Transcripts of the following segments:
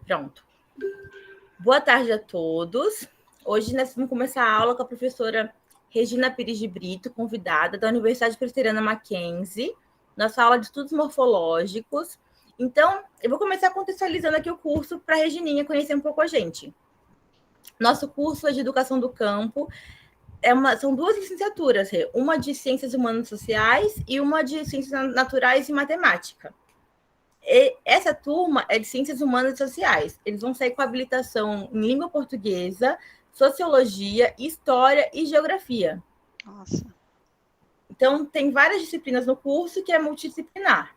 Pronto. Boa tarde a todos. Hoje nós vamos começar a aula com a professora Regina Pires de Brito, convidada da Universidade Presbiteriana Mackenzie, nossa aula de estudos morfológicos. Então, eu vou começar contextualizando aqui o curso para a Regininha conhecer um pouco a gente. Nosso curso é de Educação do Campo, são duas licenciaturas, uma de Ciências Humanas e Sociais e uma de Ciências Naturais e Matemática. E essa turma é de Ciências Humanas e Sociais. Eles vão sair com habilitação em Língua Portuguesa, Sociologia, História e Geografia. Nossa. Então, tem várias disciplinas no curso que é multidisciplinar.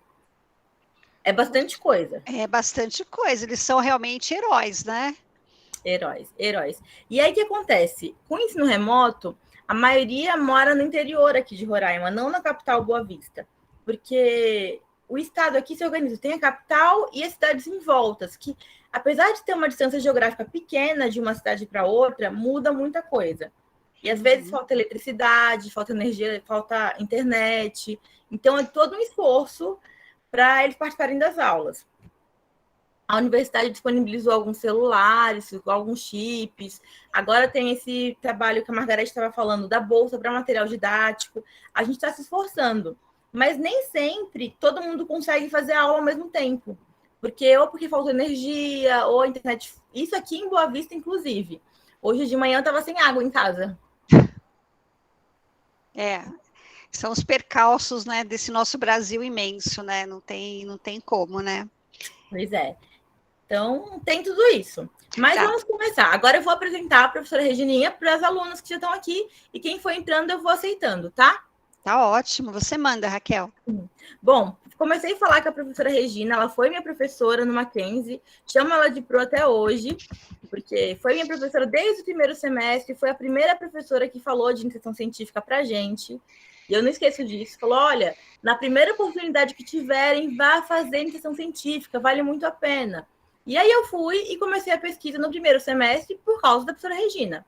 É bastante coisa. É bastante coisa. Eles são realmente heróis, né? Heróis. E aí, o que acontece? Com o ensino remoto, a maioria mora no interior aqui de Roraima, não na capital Boa Vista. Porque o estado aqui se organiza, tem a capital e as cidades em voltas, que apesar de ter uma distância geográfica pequena de uma cidade para outra, muda muita coisa. E às vezes falta eletricidade, falta energia, falta internet. Então é todo um esforço para eles participarem das aulas. A universidade disponibilizou alguns celulares, alguns chips. Agora tem esse trabalho que a Margarete estava falando da bolsa para material didático. A gente está se esforçando, mas nem sempre todo mundo consegue fazer a aula ao mesmo tempo, porque falta energia ou a internet. Isso aqui em Boa Vista, inclusive. Hoje de manhã eu estava sem água em casa. São os percalços, né, desse nosso Brasil imenso, né? Não tem como, né? Pois é. Então, tem tudo isso. Mas vamos começar. Agora eu vou apresentar a professora Regininha para as alunas que já estão aqui, e quem for entrando eu vou aceitando, tá? Tá ótimo. Você manda, Raquel. Bom, comecei a falar com a professora Regina, ela foi minha professora no Mackenzie, chamo ela de Pro até hoje, porque foi minha professora desde o primeiro semestre, foi a primeira professora que falou de iniciação científica para a gente, e eu não esqueço disso. Falou, olha, na primeira oportunidade que tiverem, vá fazer iniciação científica, vale muito a pena. E aí eu fui e comecei a pesquisa no primeiro semestre por causa da professora Regina.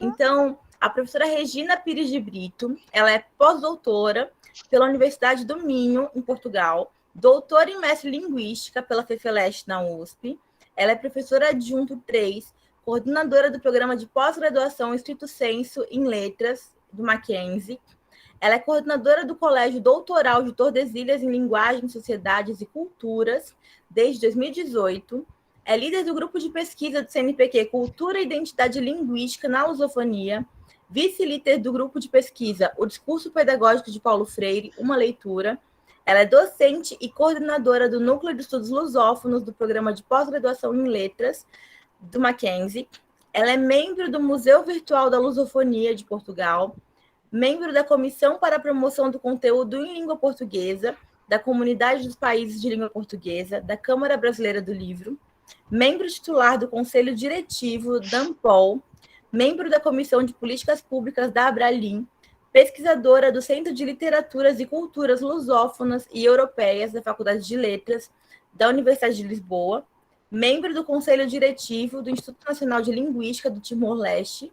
Então, a professora Regina Pires de Brito, ela é pós-doutora pela Universidade do Minho, em Portugal, doutora em mestre em linguística pela FEFELESH na USP. Ela é professora adjunto 3, coordenadora do programa de pós-graduação estrito sensu em letras do Mackenzie. Ela é coordenadora do Colégio Doutoral de Tordesilhas em Linguagem, Sociedades e Culturas desde 2018. É líder do grupo de pesquisa do CNPq Cultura e Identidade Linguística na Lusofonia, vice-líder do grupo de pesquisa O Discurso Pedagógico de Paulo Freire, uma leitura. Ela é docente e coordenadora do Núcleo de Estudos Lusófonos do Programa de Pós-Graduação em Letras do Mackenzie. Ela é membro do Museu Virtual da Lusofonia de Portugal, membro da Comissão para a Promoção do Conteúdo em Língua Portuguesa, da Comunidade dos Países de Língua Portuguesa, da Câmara Brasileira do Livro, membro titular do Conselho Diretivo da Ampol, membro da Comissão de Políticas Públicas da Abralim, pesquisadora do Centro de Literaturas e Culturas Lusófonas e Europeias da Faculdade de Letras da Universidade de Lisboa, membro do Conselho Diretivo do Instituto Nacional de Linguística do Timor-Leste,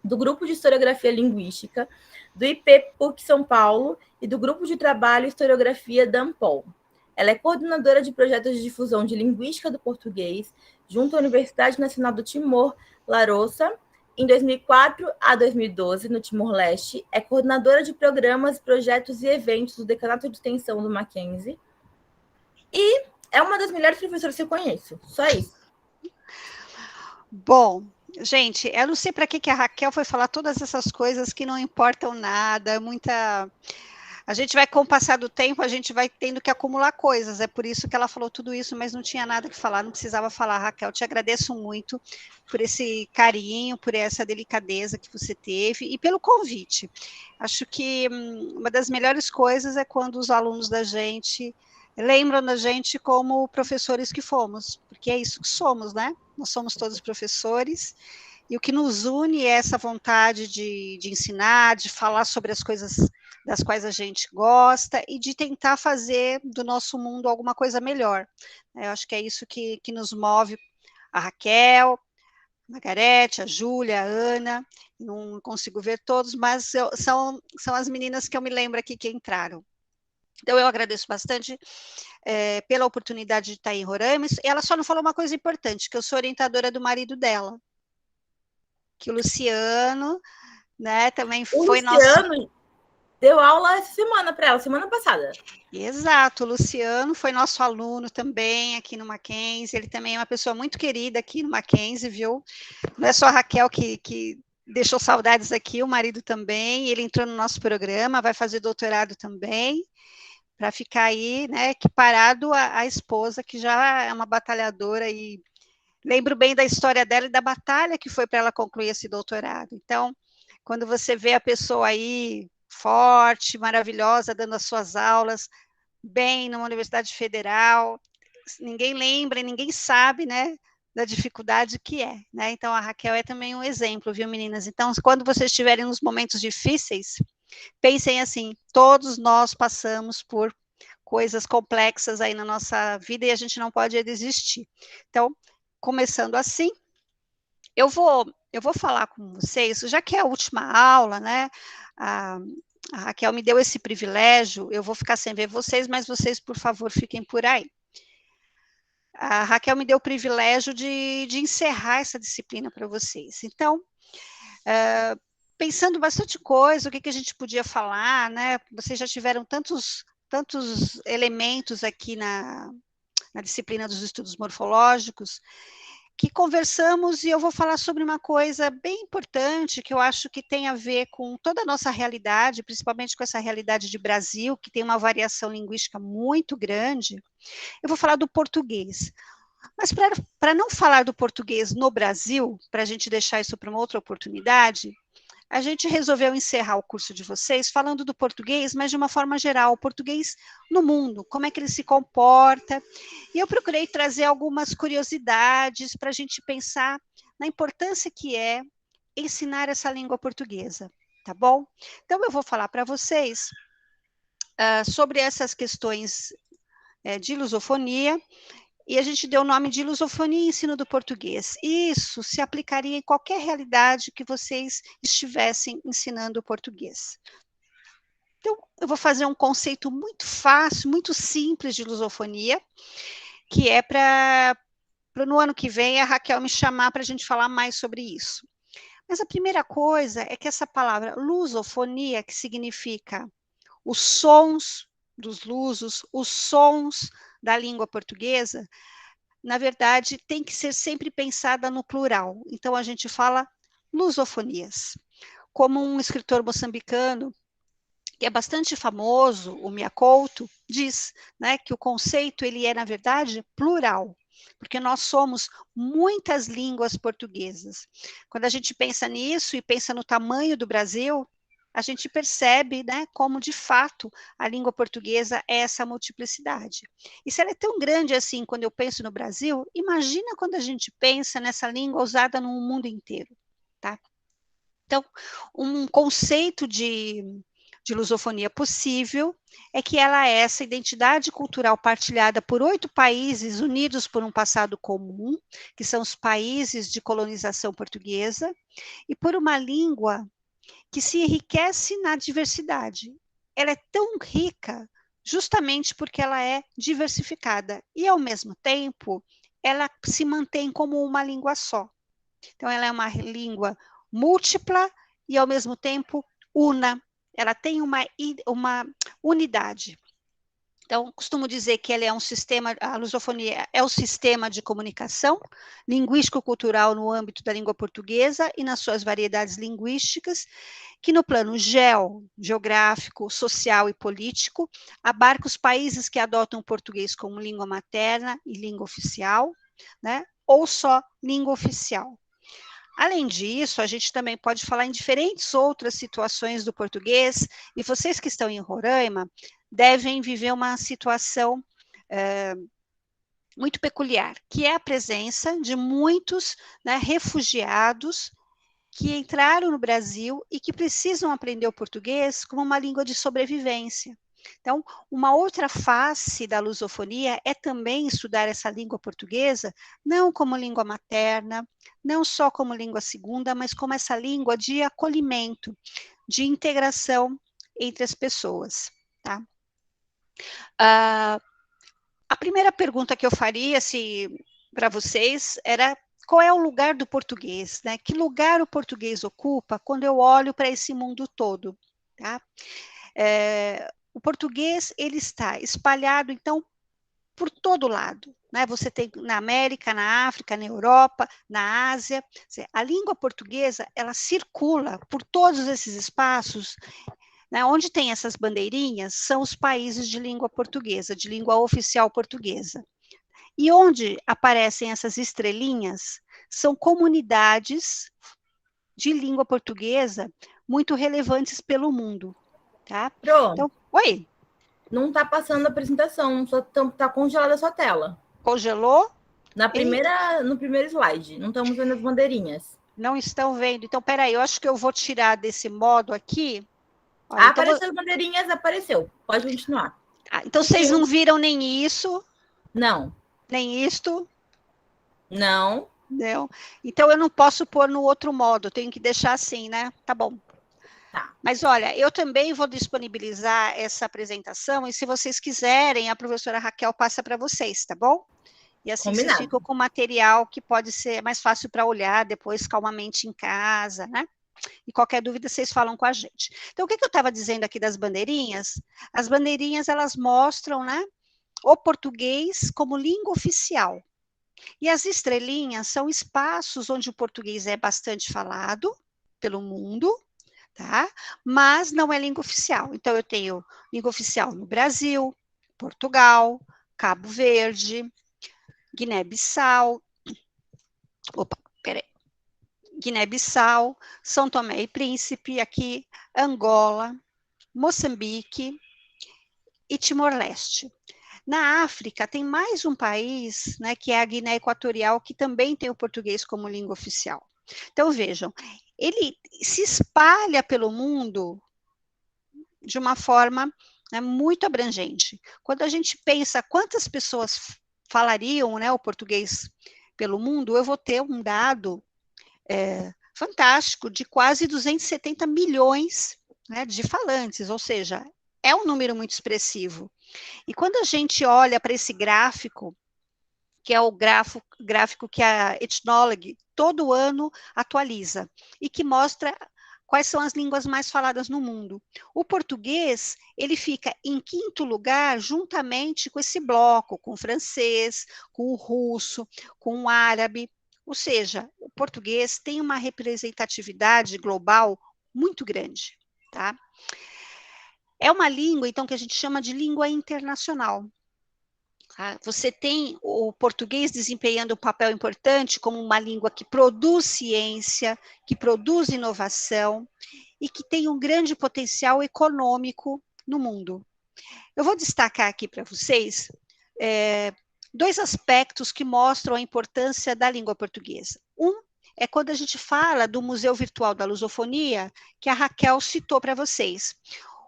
do Grupo de Historiografia Linguística, do IP PUC São Paulo e do Grupo de Trabalho Historiografia da Ampol. Ela é coordenadora de projetos de difusão de linguística do português junto à Universidade Nacional do Timor, Larossa, em 2004 a 2012, no Timor-Leste. É coordenadora de programas, projetos e eventos do Decanato de Extensão do Mackenzie. E é uma das melhores professoras que eu conheço. Só isso. Bom, gente, eu não sei para que a Raquel foi falar todas essas coisas que não importam nada, a gente vai, com o passar do tempo, a gente vai tendo que acumular coisas, é por isso que ela falou tudo isso, mas não tinha nada que falar, não precisava falar, Raquel, te agradeço muito por esse carinho, por essa delicadeza que você teve e pelo convite. Acho que uma das melhores coisas é quando os alunos da gente lembram da gente como professores que fomos, porque é isso que somos, né? Nós somos todos professores, e o que nos une é essa vontade de ensinar, de falar sobre as coisas das quais a gente gosta, e de tentar fazer do nosso mundo alguma coisa melhor. Eu acho que é isso que nos move, a Raquel, a Margarete, a Júlia, a Ana, não consigo ver todos, mas são as meninas que eu me lembro aqui que entraram. Então, eu agradeço bastante pela oportunidade de estar em Roraima. Ela só não falou uma coisa importante, que eu sou orientadora do marido dela, que o Luciano, né, também O foi nosso... Luciano deu aula essa semana para ela, semana passada. Exato, o Luciano foi nosso aluno também aqui no Mackenzie, ele também é uma pessoa muito querida aqui no Mackenzie, viu? Não é só a Raquel que deixou saudades aqui, o marido também, ele entrou no nosso programa, vai fazer doutorado também, para ficar aí, né, equiparado à esposa, que já é uma batalhadora, e lembro bem da história dela e da batalha que foi para ela concluir esse doutorado. Então, quando você vê a pessoa aí forte, maravilhosa, dando as suas aulas, bem numa universidade federal, ninguém lembra, ninguém sabe, né, da dificuldade que é, né? Então, a Raquel é também um exemplo, viu, meninas? Então, quando vocês estiverem nos momentos difíceis, pensem assim, todos nós passamos por coisas complexas aí na nossa vida e a gente não pode desistir. Então, começando assim, eu vou falar com vocês, já que é a última aula, né? A Raquel me deu esse privilégio, eu vou ficar sem ver vocês, mas vocês, por favor, fiquem por aí. A Raquel me deu o privilégio de encerrar essa disciplina para vocês. Então, pensando bastante coisa, o que a gente podia falar, né? Vocês já tiveram tantos elementos aqui na disciplina dos estudos morfológicos, que conversamos, e eu vou falar sobre uma coisa bem importante, que eu acho que tem a ver com toda a nossa realidade, principalmente com essa realidade de Brasil, que tem uma variação linguística muito grande. Eu vou falar do português. Mas para não falar do português no Brasil, para a gente deixar isso para uma outra oportunidade, a gente resolveu encerrar o curso de vocês falando do português, mas de uma forma geral, o português no mundo, como é que ele se comporta. E eu procurei trazer algumas curiosidades para a gente pensar na importância que é ensinar essa língua portuguesa, tá bom? Então, eu vou falar para vocês sobre essas questões de lusofonia, e a gente deu o nome de lusofonia e ensino do português. Isso se aplicaria em qualquer realidade que vocês estivessem ensinando o português. Então, eu vou fazer um conceito muito fácil, muito simples de lusofonia, que é para no ano que vem a Raquel me chamar para a gente falar mais sobre isso. Mas a primeira coisa é que essa palavra lusofonia, que significa os sons dos lusos, os sons da língua portuguesa, na verdade, tem que ser sempre pensada no plural. Então, a gente fala lusofonias. Como um escritor moçambicano, que é bastante famoso, o Mia Couto, diz, né, que o conceito ele é, na verdade, plural, porque nós somos muitas línguas portuguesas. Quando a gente pensa nisso e pensa no tamanho do Brasil, a gente percebe, né, como de fato a língua portuguesa é essa multiplicidade. E se ela é tão grande assim, quando eu penso no Brasil, imagina quando a gente pensa nessa língua usada no mundo inteiro, tá? Então, um conceito de lusofonia possível é que ela é essa identidade cultural partilhada por 8 países unidos por um passado comum, que são os países de colonização portuguesa, e por uma língua que se enriquece na diversidade. Ela é tão rica justamente porque ela é diversificada e, ao mesmo tempo, ela se mantém como uma língua só. Então, ela é uma língua múltipla e, ao mesmo tempo, una. Ela tem uma unidade. Então, costumo dizer que ela é um sistema, a lusofonia é o sistema de comunicação linguístico-cultural no âmbito da língua portuguesa e nas suas variedades linguísticas, que no plano geográfico, social e político, abarca os países que adotam o português como língua materna e língua oficial, né, ou só língua oficial. Além disso, a gente também pode falar em diferentes outras situações do português, e vocês que estão em Roraima devem viver uma situação muito peculiar, que é a presença de muitos, né, refugiados que entraram no Brasil e que precisam aprender o português como uma língua de sobrevivência. Então, uma outra face da lusofonia é também estudar essa língua portuguesa, não como língua materna, não só como língua segunda, mas como essa língua de acolhimento, de integração entre as pessoas, tá? Ah, a primeira pergunta que eu faria para vocês era qual é o lugar do português, né? Que lugar o português ocupa quando eu olho para esse mundo todo, tá? O português, ele está espalhado, então, por todo lado, né? Você tem na América, na África, na Europa, na Ásia. A língua portuguesa, ela circula por todos esses espaços, né? Onde tem essas bandeirinhas, são os países de língua portuguesa, de língua oficial portuguesa. E onde aparecem essas estrelinhas, são comunidades de língua portuguesa muito relevantes pelo mundo, tá? Pro, Então, oi. não está passando a apresentação, só está congelada a sua tela. Congelou? No primeiro slide, não estamos vendo as bandeirinhas. Não estão vendo. Então, peraí, eu acho que eu vou tirar desse modo aqui. Olha, então, apareceu as bandeirinhas, apareceu. Pode continuar. Então, vocês não viram nem isso? Não. Nem isto? Não. Não. Então, eu não posso pôr no outro modo, tenho que deixar assim, né? Tá bom. Tá. Mas, olha, eu também vou disponibilizar essa apresentação, e se vocês quiserem, a professora Raquel passa para vocês, tá bom? E assim Combinado. vocês ficam com material que pode ser mais fácil para olhar depois calmamente em casa, né? E qualquer dúvida vocês falam com a gente. Então, o que eu estava dizendo aqui das bandeirinhas? As bandeirinhas, elas mostram, né, o português como língua oficial. E as estrelinhas são espaços onde o português é bastante falado pelo mundo, tá? Mas não é língua oficial. Então, eu tenho língua oficial no Brasil, Portugal, Cabo Verde, Guiné-Bissau, Guiné-Bissau, São Tomé e Príncipe, aqui, Angola, Moçambique e Timor-Leste. Na África, tem mais um país, né, que é a Guiné Equatorial, que também tem o português como língua oficial. Então, vejam, ele se espalha pelo mundo de uma forma, né, muito abrangente. Quando a gente pensa quantas pessoas falariam, né, o português pelo mundo, eu vou ter um dado fantástico de quase 270 milhões, né, de falantes, ou seja, é um número muito expressivo. E quando a gente olha para esse gráfico, que é o gráfico que a Ethnologue todo ano atualiza, e que mostra quais são as línguas mais faladas no mundo. O português, ele fica em quinto lugar, juntamente com esse bloco, com o francês, com o russo, com o árabe. Ou seja, o português tem uma representatividade global muito grande, tá? É uma língua, então, que a gente chama de língua internacional. Tá? Você tem o português desempenhando um papel importante como uma língua que produz ciência, que produz inovação e que tem um grande potencial econômico no mundo. Eu vou destacar aqui para vocês dois aspectos que mostram a importância da língua portuguesa. Um é quando a gente fala do Museu Virtual da Lusofonia, que a Raquel citou para vocês.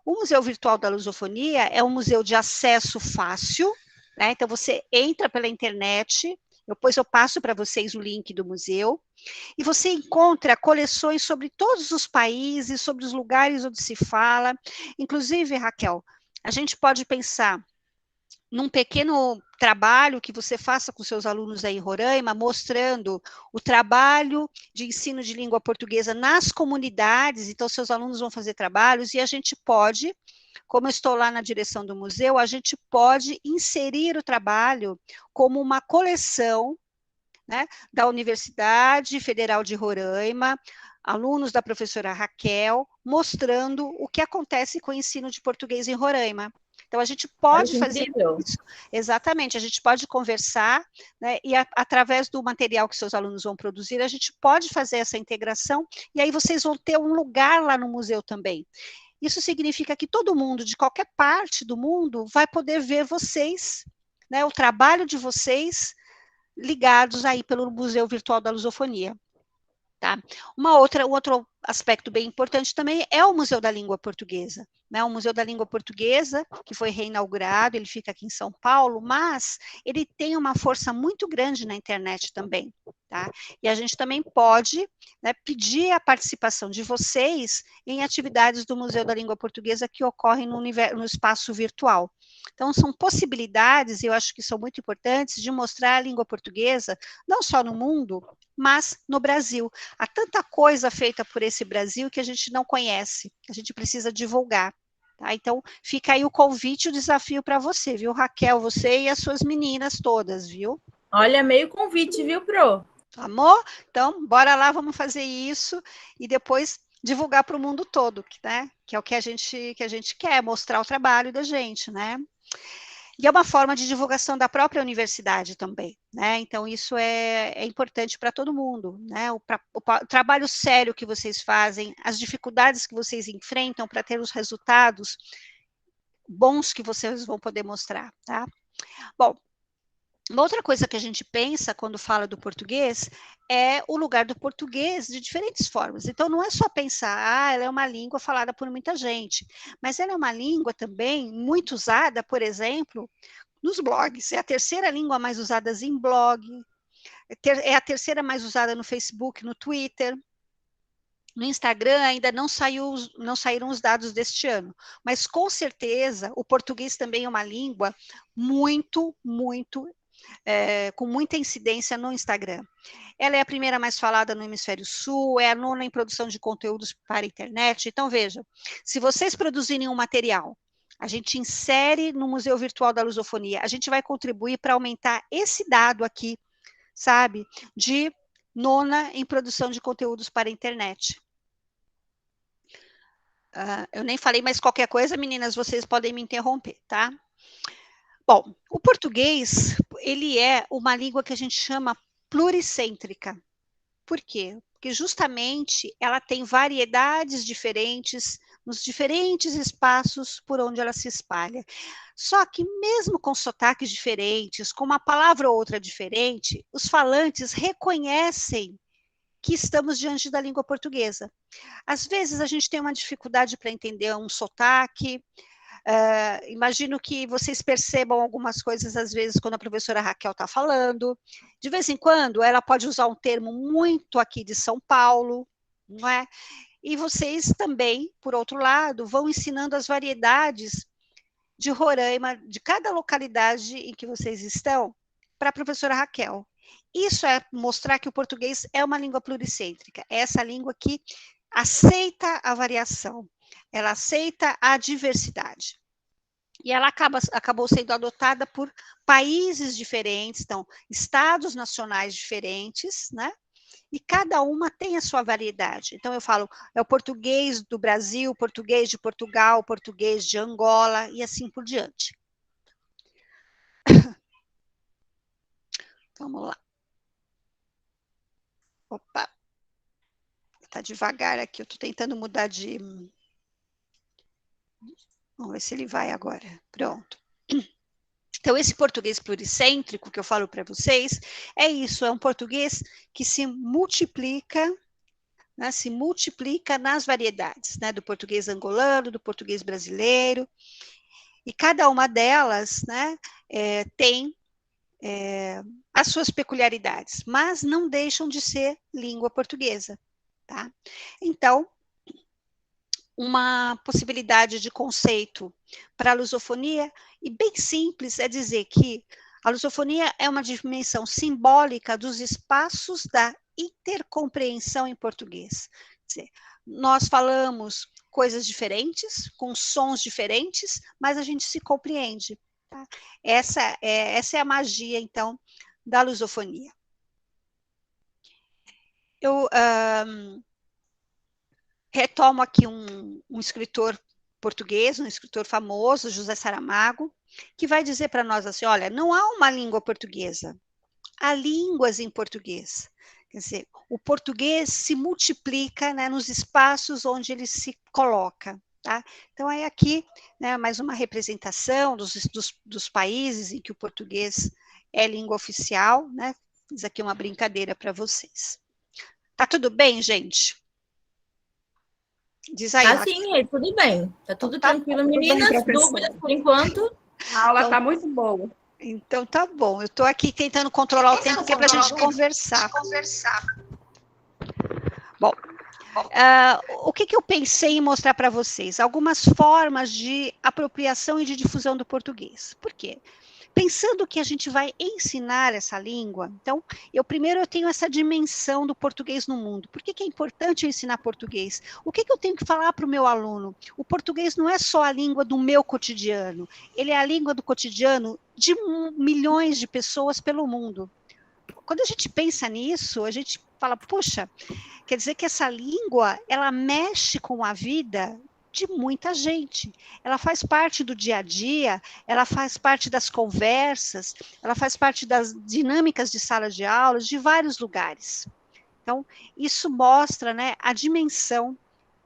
O Museu Virtual da Lusofonia é um museu de acesso fácil, né? Então, você entra pela internet, depois eu passo para vocês o link do museu, e você encontra coleções sobre todos os países, sobre os lugares onde se fala. Inclusive, Raquel, a gente pode pensar num pequeno trabalho que você faça com seus alunos aí em Roraima, mostrando o trabalho de ensino de língua portuguesa nas comunidades. Então, seus alunos vão fazer trabalhos e a gente pode, como eu estou lá na direção do museu, a gente pode inserir o trabalho como uma coleção, né, da Universidade Federal de Roraima, alunos da professora Raquel, mostrando o que acontece com o ensino de português em Roraima. Então, a gente pode fazer isso, exatamente, a gente pode conversar, né, e através do material que seus alunos vão produzir, a gente pode fazer essa integração, e aí vocês vão ter um lugar lá no museu também. Isso significa que todo mundo, de qualquer parte do mundo, vai poder ver vocês, né, o trabalho de vocês, ligados aí pelo Museu Virtual da Lusofonia. Tá? Um outro aspecto bem importante também é o Museu da Língua Portuguesa, né? O Museu da Língua Portuguesa, que foi reinaugurado, ele fica aqui em São Paulo, mas ele tem uma força muito grande na internet também, tá? E a gente também pode, né, pedir a participação de vocês em atividades do Museu da Língua Portuguesa que ocorrem no espaço virtual. Então, são possibilidades, e eu acho que são muito importantes, de mostrar a língua portuguesa, não só no mundo, mas no Brasil. Há tanta coisa feita por esse Brasil que a gente não conhece, a gente precisa divulgar. Tá? Então, fica aí o convite, o desafio para você, viu, Raquel? Você e as suas meninas todas, viu? Olha, meio convite, viu, Pro? Amor? Então, bora lá, vamos fazer isso e depois divulgar para o mundo todo, né? Que é o que a gente quer, mostrar o trabalho da gente, né? E é uma forma de divulgação da própria universidade também, né? Então, isso é importante para todo mundo, né? O trabalho sério que vocês fazem, as dificuldades que vocês enfrentam para ter os resultados bons que vocês vão poder mostrar, tá? Bom, uma outra coisa que a gente pensa quando fala do português é o lugar do português de diferentes formas. Então, não é só pensar, ela é uma língua falada por muita gente, mas ela é uma língua também muito usada, por exemplo, nos blogs. É a terceira língua mais usada em blog, é a terceira mais usada no Facebook, no Twitter. No Instagram ainda não saíram os dados deste ano, mas com certeza o português também é uma língua muito com muita incidência no Instagram. Ela é a primeira mais falada no Hemisfério Sul, é a nona em produção de conteúdos para a internet. Então, veja, se vocês produzirem um material, a gente insere no Museu Virtual da Lusofonia, a gente vai contribuir para aumentar esse dado aqui, sabe, de nona em produção de conteúdos para a internet. Eu nem falei, mas qualquer coisa, meninas, vocês podem me interromper, tá? Bom, o português, ele é uma língua que a gente chama pluricêntrica. Por quê? Porque justamente ela tem variedades diferentes nos diferentes espaços por onde ela se espalha. Só que mesmo com sotaques diferentes, com uma palavra ou outra diferente, os falantes reconhecem que estamos diante da língua portuguesa. Às vezes a gente tem uma dificuldade para entender um sotaque. Imagino que vocês percebam algumas coisas, às vezes, quando a professora Raquel está falando. De vez em quando, ela pode usar um termo muito aqui de São Paulo, não é? E vocês também, por outro lado, vão ensinando as variedades de Roraima, de cada localidade em que vocês estão, para a professora Raquel. Isso é mostrar que o português é uma língua pluricêntrica, é essa língua que aceita a variação, ela aceita a diversidade. E ela acabou sendo adotada por países diferentes, então, estados nacionais diferentes, né? E cada uma tem a sua variedade. Então, eu falo, é o português do Brasil, o português de Portugal, o português de Angola, e assim por diante. Vamos lá. Opa. Está devagar aqui, eu estou tentando mudar de... Vamos ver se ele vai agora. Pronto. Então, esse português pluricêntrico que eu falo para vocês, é isso, é um português que se multiplica, né, nas variedades, né, do português angolano, do português brasileiro, e cada uma delas, né, tem as suas peculiaridades, mas não deixam de ser língua portuguesa, tá? Então, uma possibilidade de conceito para a lusofonia, e bem simples, é dizer que a lusofonia é uma dimensão simbólica dos espaços da intercompreensão em português. Quer dizer, nós falamos coisas diferentes, com sons diferentes, mas a gente se compreende. Tá? Essa é a magia, então, da lusofonia. Eu retomo aqui um escritor português, um escritor famoso, José Saramago, que vai dizer para nós assim, olha, não há uma língua portuguesa, há línguas em português. Quer dizer, o português se multiplica, né, nos espaços onde ele se coloca. Tá? Então, é aqui, né, mais uma representação dos países em que o português é língua oficial, né? Fiz aqui uma brincadeira para vocês. Tá tudo bem, gente? Diz aí. Tá sim, tudo bem. Tá tudo tranquilo, meninas. Dúvidas por enquanto? A aula está muito boa. Então tá bom. Eu estou aqui tentando controlar o tempo que é para a gente conversar. Bom, O que eu pensei em mostrar para vocês? Algumas formas de apropriação e de difusão do português. Por quê? Pensando que a gente vai ensinar essa língua, então, eu tenho essa dimensão do português no mundo. Por que é importante eu ensinar português? O que eu tenho que falar para o meu aluno? O português não é só a língua do meu cotidiano, ele é a língua do cotidiano de milhões de pessoas pelo mundo. Quando a gente pensa nisso, a gente fala, puxa, quer dizer que essa língua, ela mexe com a vida de muita gente. Ela faz parte do dia a dia, ela faz parte das conversas, ela faz parte das dinâmicas de sala de aulas, de vários lugares. Então, isso mostra, né, a dimensão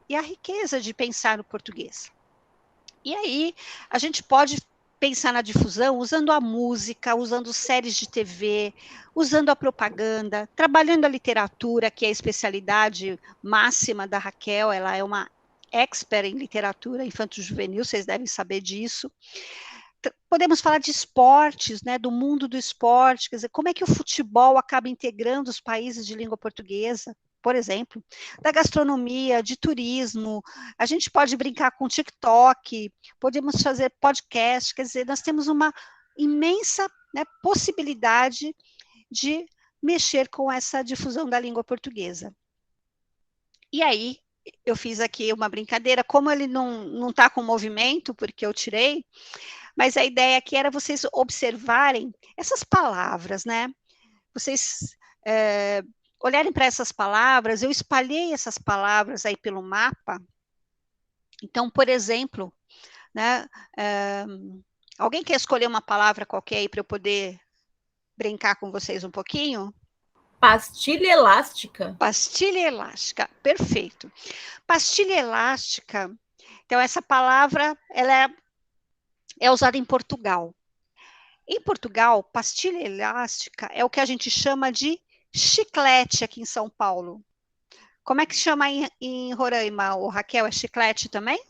e a riqueza de pensar no português. E aí, a gente pode pensar na difusão usando a música, usando séries de TV, usando a propaganda, trabalhando a literatura, que é a especialidade máxima da Raquel, ela é uma expert em literatura infanto-juvenil, vocês devem saber disso. Podemos falar de esportes, né, do mundo do esporte, quer dizer, como é que o futebol acaba integrando os países de língua portuguesa, por exemplo, da gastronomia, de turismo, a gente pode brincar com TikTok, podemos fazer podcast, quer dizer, nós temos uma imensa, né, possibilidade de mexer com essa difusão da língua portuguesa. E aí, eu fiz aqui uma brincadeira, como ele não está com movimento, porque eu tirei, mas a ideia aqui era vocês observarem essas palavras, né? Vocês olharem para essas palavras, eu espalhei essas palavras aí pelo mapa. Então, por exemplo, né, alguém quer escolher uma palavra qualquer aí para eu poder brincar com vocês um pouquinho? Pastilha elástica. Pastilha elástica, perfeito. Pastilha elástica, então essa palavra, ela é usada em Portugal. Em Portugal, pastilha elástica é o que a gente chama de chiclete aqui em São Paulo. Como é que chama em Roraima, o Raquel? É chiclete também?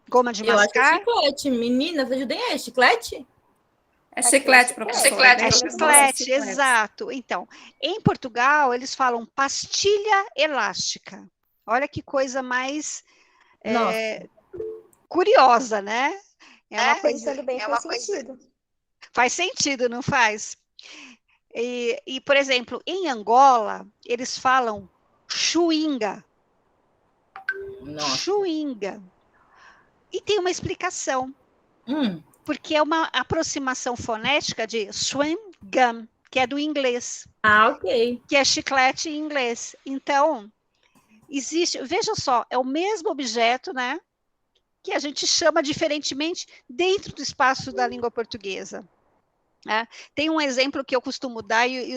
Goma de mascar? Eu acho que é chiclete. Meninas, ajudem aí. É chiclete? É chiclete, professora. É chiclete, exato. Então, em Portugal, eles falam pastilha elástica. Olha que coisa mais curiosa, né? É uma coisa, pensando bem, faz sentido. Faz sentido, não faz? E, por exemplo, em Angola, eles falam chuinga. Nossa. Chuinga. E tem uma explicação. Porque é uma aproximação fonética de chewing gum, que é do inglês. Ah, ok. Que é chiclete em inglês. Então, existe, veja só, é o mesmo objeto, né? Que a gente chama diferentemente dentro do espaço da língua portuguesa. Tem um exemplo que eu costumo dar e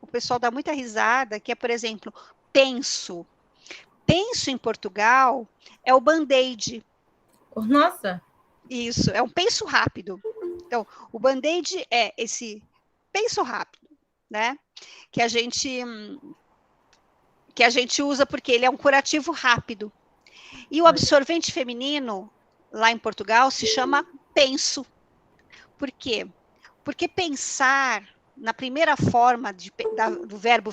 o pessoal dá muita risada, que é, por exemplo, penso. Penso em Portugal é o band-aid. Nossa. Isso, é um penso rápido. Então, o band-aid é esse penso rápido, né? Que a gente usa porque ele é um curativo rápido. E o absorvente feminino, lá em Portugal, se chama penso. Por quê? Porque pensar, na primeira forma do verbo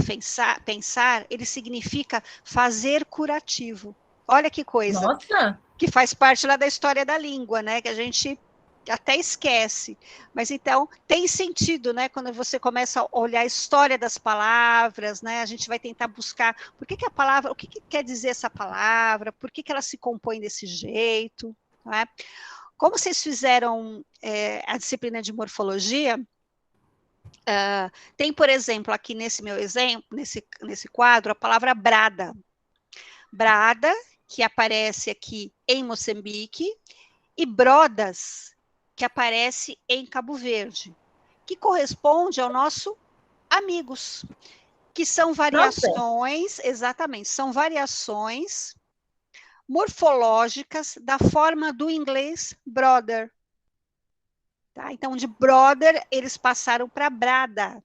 pensar, ele significa fazer curativo. Olha que coisa. Nossa! Que faz parte lá da história da língua, né? Que a gente até esquece. Mas então, tem sentido, né? Quando você começa a olhar a história das palavras, né? A gente vai tentar buscar por que a palavra, o que quer dizer essa palavra, por que ela se compõe desse jeito, não é? Como vocês fizeram a disciplina de morfologia, tem, por exemplo, aqui nesse meu exemplo, nesse quadro, a palavra brada. Brada, que aparece aqui em Moçambique, e brodas, que aparece em Cabo Verde, que corresponde ao nosso amigos, que são variações, exatamente, são variações morfológicas da forma do inglês brother. Tá? Então, de brother, eles passaram para brada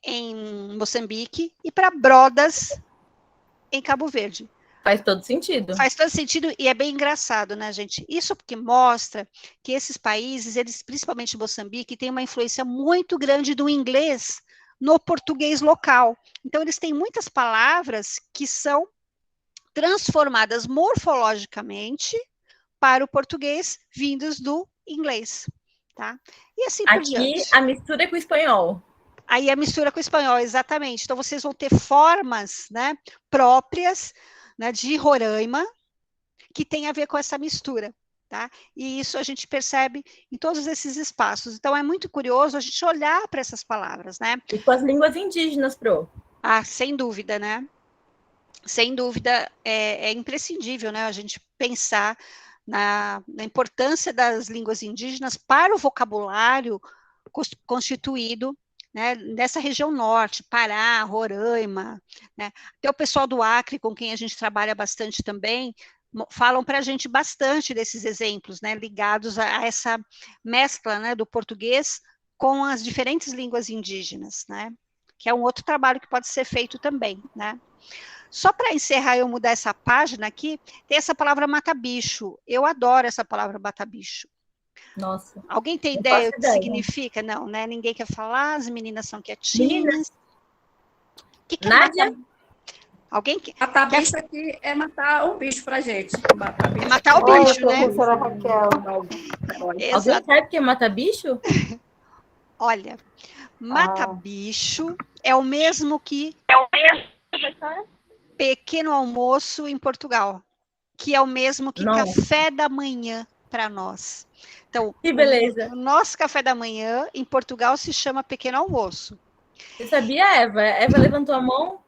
em Moçambique e para brodas em Cabo Verde. Faz todo sentido. Faz todo sentido e é bem engraçado, né, gente? Isso porque mostra que esses países, eles, principalmente Moçambique, têm uma influência muito grande do inglês no português local. Então, eles têm muitas palavras que são transformadas morfologicamente para o português vindos do inglês, tá? E assim por diante. Aqui, a mistura é com o espanhol. Aí a mistura com o espanhol, exatamente. Então, vocês vão ter formas, né, próprias, né, de Roraima, que tem a ver com essa mistura, tá? E isso a gente percebe em todos esses espaços. Então, é muito curioso a gente olhar para essas palavras, né? E com as línguas indígenas, Pro. Ah, sem dúvida, né? Sem dúvida, é imprescindível, né, a gente pensar na importância das línguas indígenas para o vocabulário constituído, né, nessa região norte, Pará, Roraima, né? Até o pessoal do Acre, com quem a gente trabalha bastante também, falam para a gente bastante desses exemplos, né, ligados a essa mescla, né, do português com as diferentes línguas indígenas, né, que é um outro trabalho que pode ser feito também, né. Só para encerrar e eu mudar essa página aqui, tem essa palavra mata-bicho. Eu adoro essa palavra mata-bicho. Nossa. Alguém tem ideia do que significa? Não, né? Ninguém quer falar, as meninas são quietinhas. O que é Nádia? Alguém quer? Matar bicho aqui é matar um bicho pra gente. É matar o bicho, né? Professora Raquel. Alguém sabe o que é mata-bicho? Olha, mata-bicho é o mesmo que pequeno almoço em Portugal, que é o mesmo que café da manhã para nós. Então, que beleza. O nosso café da manhã em Portugal se chama pequeno almoço. Você sabia, Eva? Eva levantou a mão?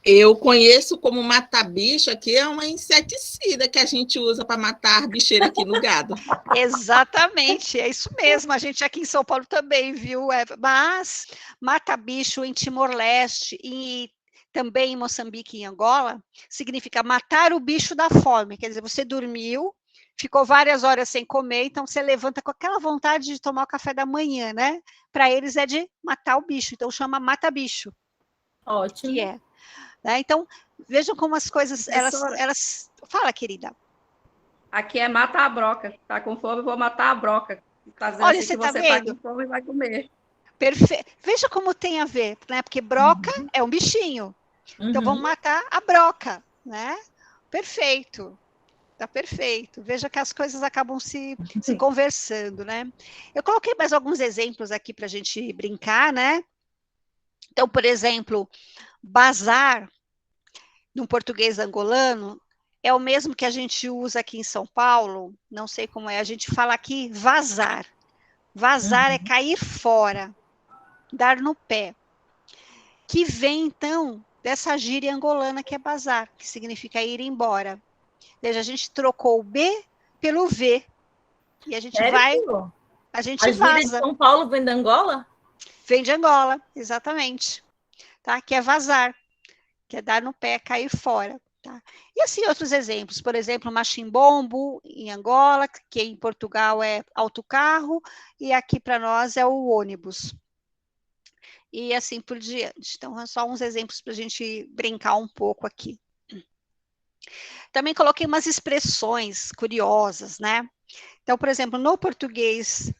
Eu conheço como mata-bicho aqui, é uma inseticida que a gente usa para matar bicheira aqui no gado. Exatamente, é isso mesmo. A gente aqui em São Paulo também, viu, Eva? Mas mata-bicho em Timor-Leste e também em Moçambique e em Angola, significa matar o bicho da fome. Quer dizer, você dormiu, ficou várias horas sem comer, então você levanta com aquela vontade de tomar o café da manhã, né? Para eles é de matar o bicho, então chama mata-bicho. Ótimo. Que é. Né? Então, vejam como as coisas, elas... Fala, querida. Aqui é mata a broca. Tá com fome, vou matar a broca. Tá dizendo Olha, assim você que tá você vendo? tá com fome e vai comer. Perfeito. Veja como tem a ver, né? Porque broca é um bichinho. Então, vamos matar a broca, né? Perfeito. Tá perfeito. Veja que as coisas acabam se conversando, né? Eu coloquei mais alguns exemplos aqui para a gente brincar, né? Então, por exemplo, bazar, no português angolano, é o mesmo que a gente usa aqui em São Paulo, não sei como é, a gente fala aqui vazar. Vazar é cair fora, dar no pé. Que vem, então, dessa gíria angolana que é bazar, que significa ir embora. Veja, a gente trocou o B pelo V. E a gente a gente vaza. A gíria de São Paulo vem da Angola? Vem de Angola, exatamente. Tá? Que é vazar, que é dar no pé, cair fora. Tá? E assim, outros exemplos. Por exemplo, machimbombo, em Angola, que em Portugal é autocarro, e aqui para nós é o ônibus. E assim por diante. Então, só uns exemplos para a gente brincar um pouco aqui. Também coloquei umas expressões curiosas, né? Então, por exemplo, no português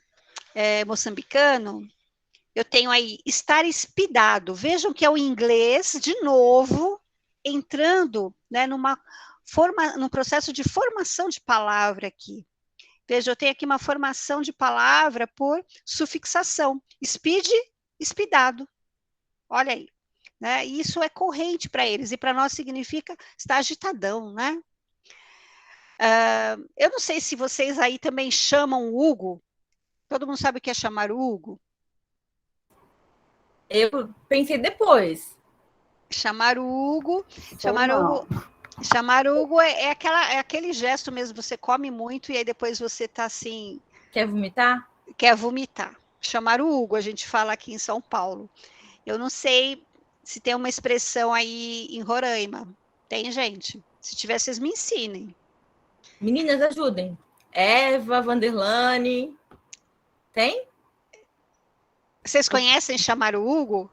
moçambicano, eu tenho aí estar espidado. Vejam que é o inglês, de novo, entrando, né, num processo de formação de palavra aqui. Veja, eu tenho aqui uma formação de palavra por sufixação. Speed, espidado. Olha aí. Né? E isso é corrente para eles, e para nós significa estar agitadão, né? Eu não sei se vocês aí também chamam o Hugo. Todo mundo sabe o que é chamar o Hugo? Eu pensei depois. Chamar o Hugo é aquele gesto mesmo, você come muito e aí depois você tá assim... Quer vomitar? Quer vomitar. Chamar o Hugo, a gente fala aqui em São Paulo. Eu não sei se tem uma expressão aí em Roraima. Tem, gente? Se tiver, vocês me ensinem. Meninas, ajudem. Eva, Vanderlane. Tem? Vocês conhecem chamar o Hugo?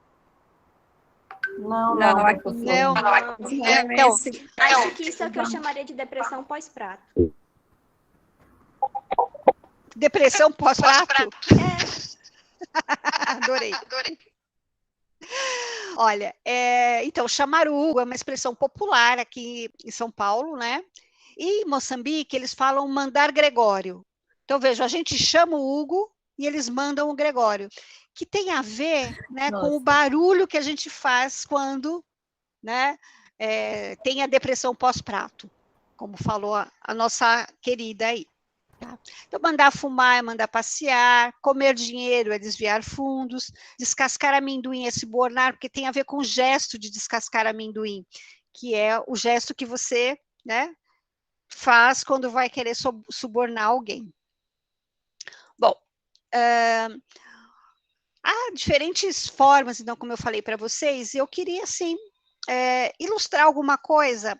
Não. Não. Acho que isso é o que eu chamaria de depressão pós-prato. Depressão pós-prato? Adorei. Olha, então, chamar o Hugo é uma expressão popular aqui em São Paulo, né? E em Moçambique, eles falam mandar Gregório. Então, veja, a gente chama o Hugo e eles mandam o Gregório, que tem a ver, né, com o Nossa. barulho que a gente faz quando, né, tem a depressão pós-prato, como falou a nossa querida aí. Tá? Então, mandar fumar é mandar passear, comer dinheiro é desviar fundos, descascar amendoim é subornar, porque tem a ver com o gesto de descascar amendoim, que é o gesto que você, né, faz quando vai querer subornar alguém. Bom, há diferentes formas, então, como eu falei para vocês, eu queria, assim, ilustrar alguma coisa.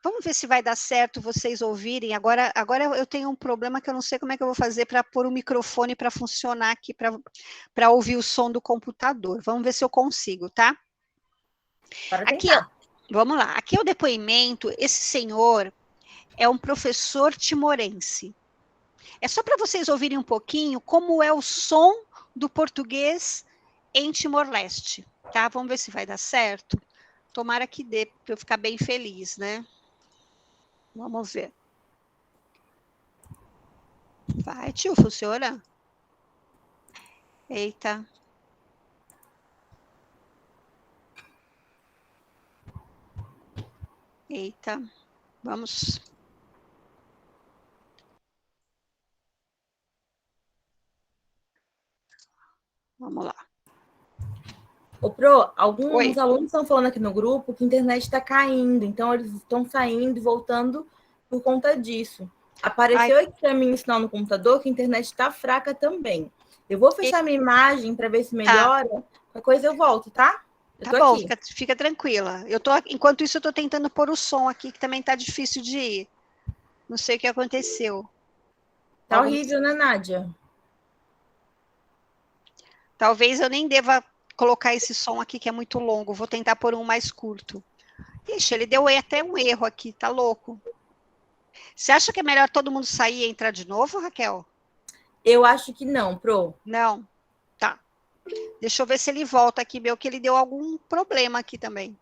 Vamos ver se vai dar certo vocês ouvirem. Agora eu tenho um problema que eu não sei como é que eu vou fazer para pôr o microfone para funcionar aqui, para ouvir o som do computador. Vamos ver se eu consigo, tá? Aqui, vamos lá. Aqui é o depoimento. Esse senhor é um professor timorense. É só para vocês ouvirem um pouquinho como é o som do português em Timor-Leste, tá? Vamos ver se vai dar certo. Tomara que dê, para eu ficar bem feliz, né? Vamos ver. Vai, tio, funciona? Eita. Eita. Vamos. Vamos lá. Ô, Pro, alguns Oi. alunos estão falando aqui no grupo que a internet está caindo, então eles estão saindo e voltando por conta disso. Apareceu aqui para mim no sinal no computador que a internet está fraca também. Eu vou fechar minha imagem para ver se melhora. Qualquer coisa eu volto, tá? Tá bom, fica tranquila. Enquanto isso, eu estou tentando pôr o som aqui, que também está difícil de ir. Não sei o que aconteceu. Tá horrível, né, Nádia? Talvez eu nem deva colocar esse som aqui, que é muito longo. Vou tentar pôr um mais curto. Ixi, ele deu até um erro aqui, tá louco. Você acha que é melhor todo mundo sair e entrar de novo, Raquel? Eu acho que não, Pro. Não. Tá. Deixa eu ver se ele volta aqui, meu, que ele deu algum problema aqui também.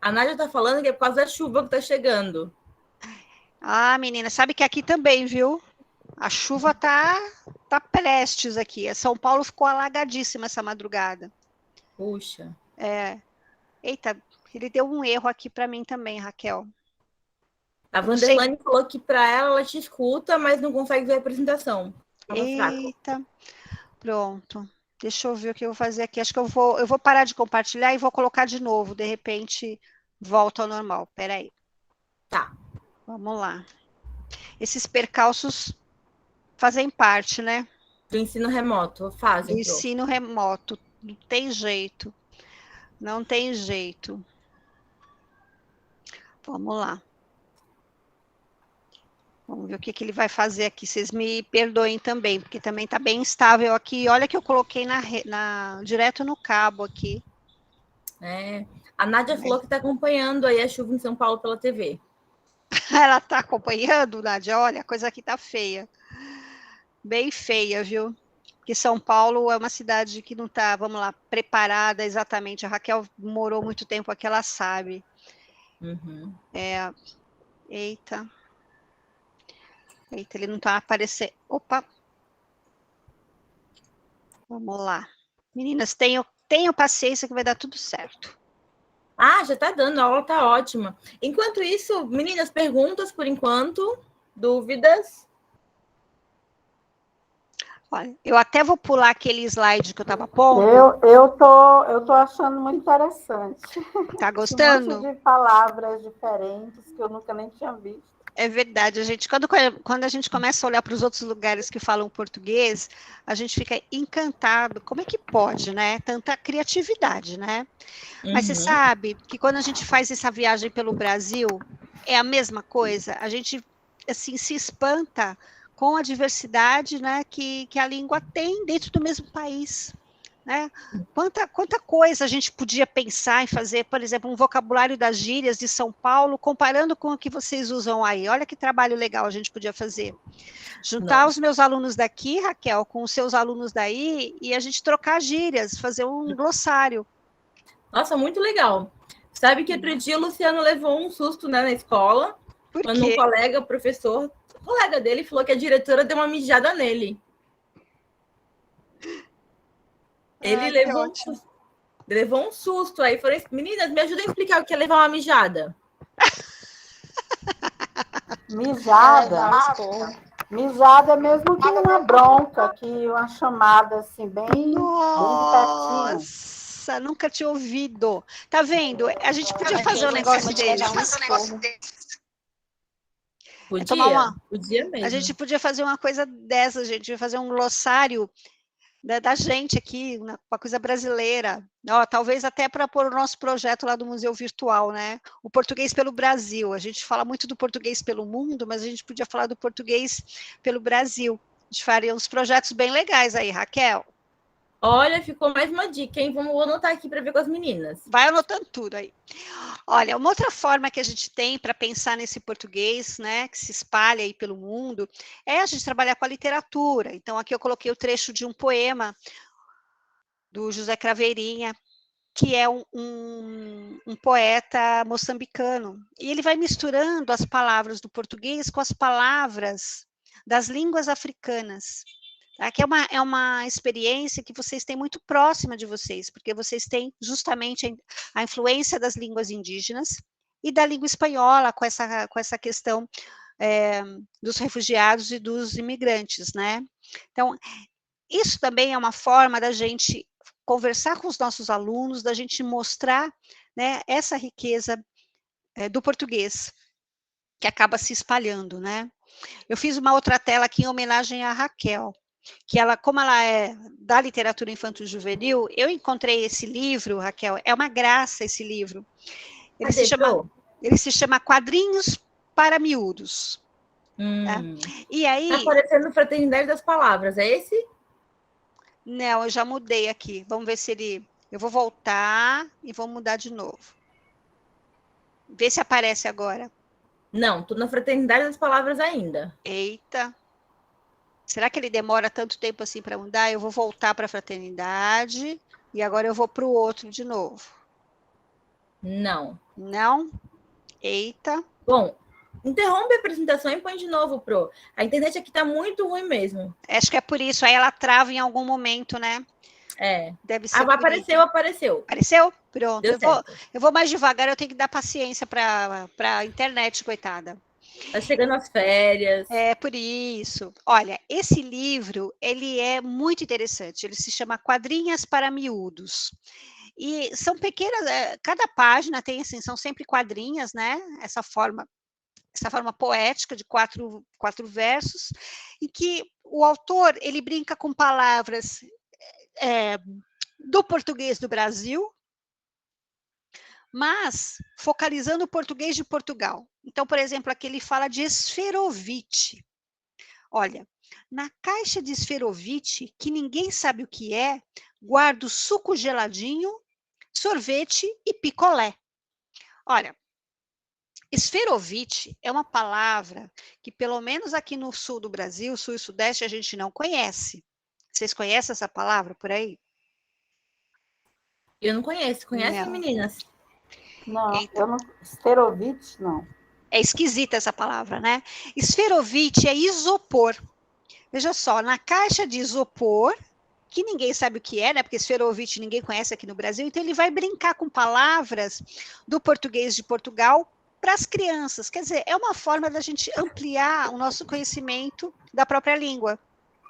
A Nádia tá falando que é por causa da chuva que tá chegando. Ah, menina, sabe que aqui também, viu? A chuva tá prestes aqui. São Paulo ficou alagadíssima essa madrugada. Puxa. Eita, ele deu um erro aqui para mim também, Raquel. A Vanderlane falou que para ela te escuta, mas não consegue ver a apresentação. Eita, pronto. Deixa eu ver o que eu vou fazer aqui. Acho que eu vou parar de compartilhar e vou colocar de novo. De repente, volta ao normal. Peraí. Tá. Vamos lá. Esses percalços fazem parte, né? Do ensino remoto, fazem. Do ensino remoto. Não tem jeito. Não tem jeito. Vamos lá. Vamos ver o que ele vai fazer aqui. Vocês me perdoem também, porque também está bem instável aqui. Olha que eu coloquei direto no cabo aqui. A Nádia falou que está acompanhando aí a chuva em São Paulo pela TV. Ela está acompanhando, Nádia? Olha, a coisa aqui tá feia. Bem feia, viu? Porque São Paulo é uma cidade que não está, vamos lá, preparada exatamente. A Raquel morou muito tempo aqui, ela sabe. Uhum. Eita, ele não está aparecendo. Opa! Vamos lá. Meninas, tenham paciência que vai dar tudo certo. Ah, já está dando, a aula está ótima. Enquanto isso, meninas, perguntas por enquanto? Dúvidas? Olha, eu até vou pular aquele slide que eu estava pondo. Eu tô achando muito interessante. Tá gostando? Um monte de palavras diferentes que eu nunca nem tinha visto. É verdade, quando a gente começa a olhar para os outros lugares que falam português, a gente fica encantado. Como é que pode, né? Tanta criatividade, né? Uhum. Mas você sabe que quando a gente faz essa viagem pelo Brasil, é a mesma coisa. A gente, assim, se espanta com a diversidade, né, que a língua tem dentro do mesmo país. né? Quanta coisa a gente podia pensar em fazer, por exemplo, um vocabulário das gírias de São Paulo, comparando com o que vocês usam aí. Olha que trabalho legal a gente podia fazer. Juntar Não. os meus alunos daqui, Raquel, com os seus alunos daí, e a gente trocar gírias, fazer um glossário. Nossa, muito legal. Sabe que outro dia o Luciano levou um susto, né, na escola, Por quando um quê? colega, professor, colega dele, falou que a diretora deu uma mijada nele. Ele Ai, que levou ótimo. levou um susto. Aí falei, meninas, me ajudem a explicar o que é levar uma mijada. Mijada. Mijada é mesmo que uma bronca, que uma chamada assim, bem de pertinho. Nossa, nunca tinha ouvido. Tá vendo? A gente podia fazer um negócio desse. Podia? Podia mesmo. A gente podia fazer uma coisa dessa, gente. Fazer um glossário da gente aqui, uma coisa brasileira. Ó, talvez até para pôr o nosso projeto lá do Museu Virtual, né? O português pelo Brasil. A gente fala muito do português pelo mundo, mas a gente podia falar do português pelo Brasil. A gente faria uns projetos bem legais aí, Raquel. Olha, ficou mais uma dica, hein? Vou anotar aqui para ver com as meninas. Vai anotando tudo aí. Olha, uma outra forma que a gente tem para pensar nesse português, né, que se espalha aí pelo mundo, é a gente trabalhar com a literatura. Então, aqui eu coloquei o trecho de um poema do José Craveirinha, que é um poeta moçambicano. E ele vai misturando as palavras do português com as palavras das línguas africanas. Tá? Que é uma experiência que vocês têm muito próxima de vocês, porque vocês têm justamente a influência das línguas indígenas e da língua espanhola com essa questão dos refugiados e dos imigrantes, né? Então, isso também é uma forma da gente conversar com os nossos alunos, da gente mostrar, né, essa riqueza do português, que acaba se espalhando, né? Eu fiz uma outra tela aqui em homenagem à Raquel, que ela, como ela é da literatura infanto-juvenil, eu encontrei esse livro, Raquel, é uma graça esse livro. Ele se chama Quadrinhos para Miúdos. Tá? E aí... Tá aparecendo Fraternidade das Palavras, é esse? Não, eu já mudei aqui. Vamos ver se ele... Eu vou voltar e vou mudar de novo. Vê se aparece agora. Não, tô na Fraternidade das Palavras ainda. Eita. Será que ele demora tanto tempo assim para mudar? Eu vou voltar para a Fraternidade e agora eu vou para o outro de novo. Não. Não? Eita. Bom, interrompe a apresentação e põe de novo, Pro. A internet aqui tá muito ruim mesmo. Acho que é por isso. Aí ela trava em algum momento, né? É. Deve ser. Apareceu. Apareceu? Pronto. Eu vou mais devagar, eu tenho que dar paciência para a internet, coitada. Tá chegando as férias. É por isso. Olha, esse livro, ele é muito interessante. Ele se chama Quadrinhas para Miúdos. E são pequenas, cada página tem assim, são sempre quadrinhas, né? Essa forma poética de quatro versos, em que o autor, ele brinca com palavras do português do Brasil, mas focalizando o português de Portugal. Então, por exemplo, aqui ele fala de esferovite. Olha, na caixa de esferovite, que ninguém sabe o que é, guardo suco geladinho, sorvete e picolé. Olha, esferovite é uma palavra que, pelo menos aqui no sul do Brasil, sul e sudeste, a gente não conhece. Vocês conhecem essa palavra por aí? Eu não conheço. Conhecem, meninas? Não, eu não. Esferovite, não. É esquisita essa palavra, né? Esferovite é isopor. Veja só, na caixa de isopor, que ninguém sabe o que é, né? Porque esferovite ninguém conhece aqui no Brasil, então ele vai brincar com palavras do português de Portugal para as crianças. Quer dizer, é uma forma da gente ampliar o nosso conhecimento da própria língua,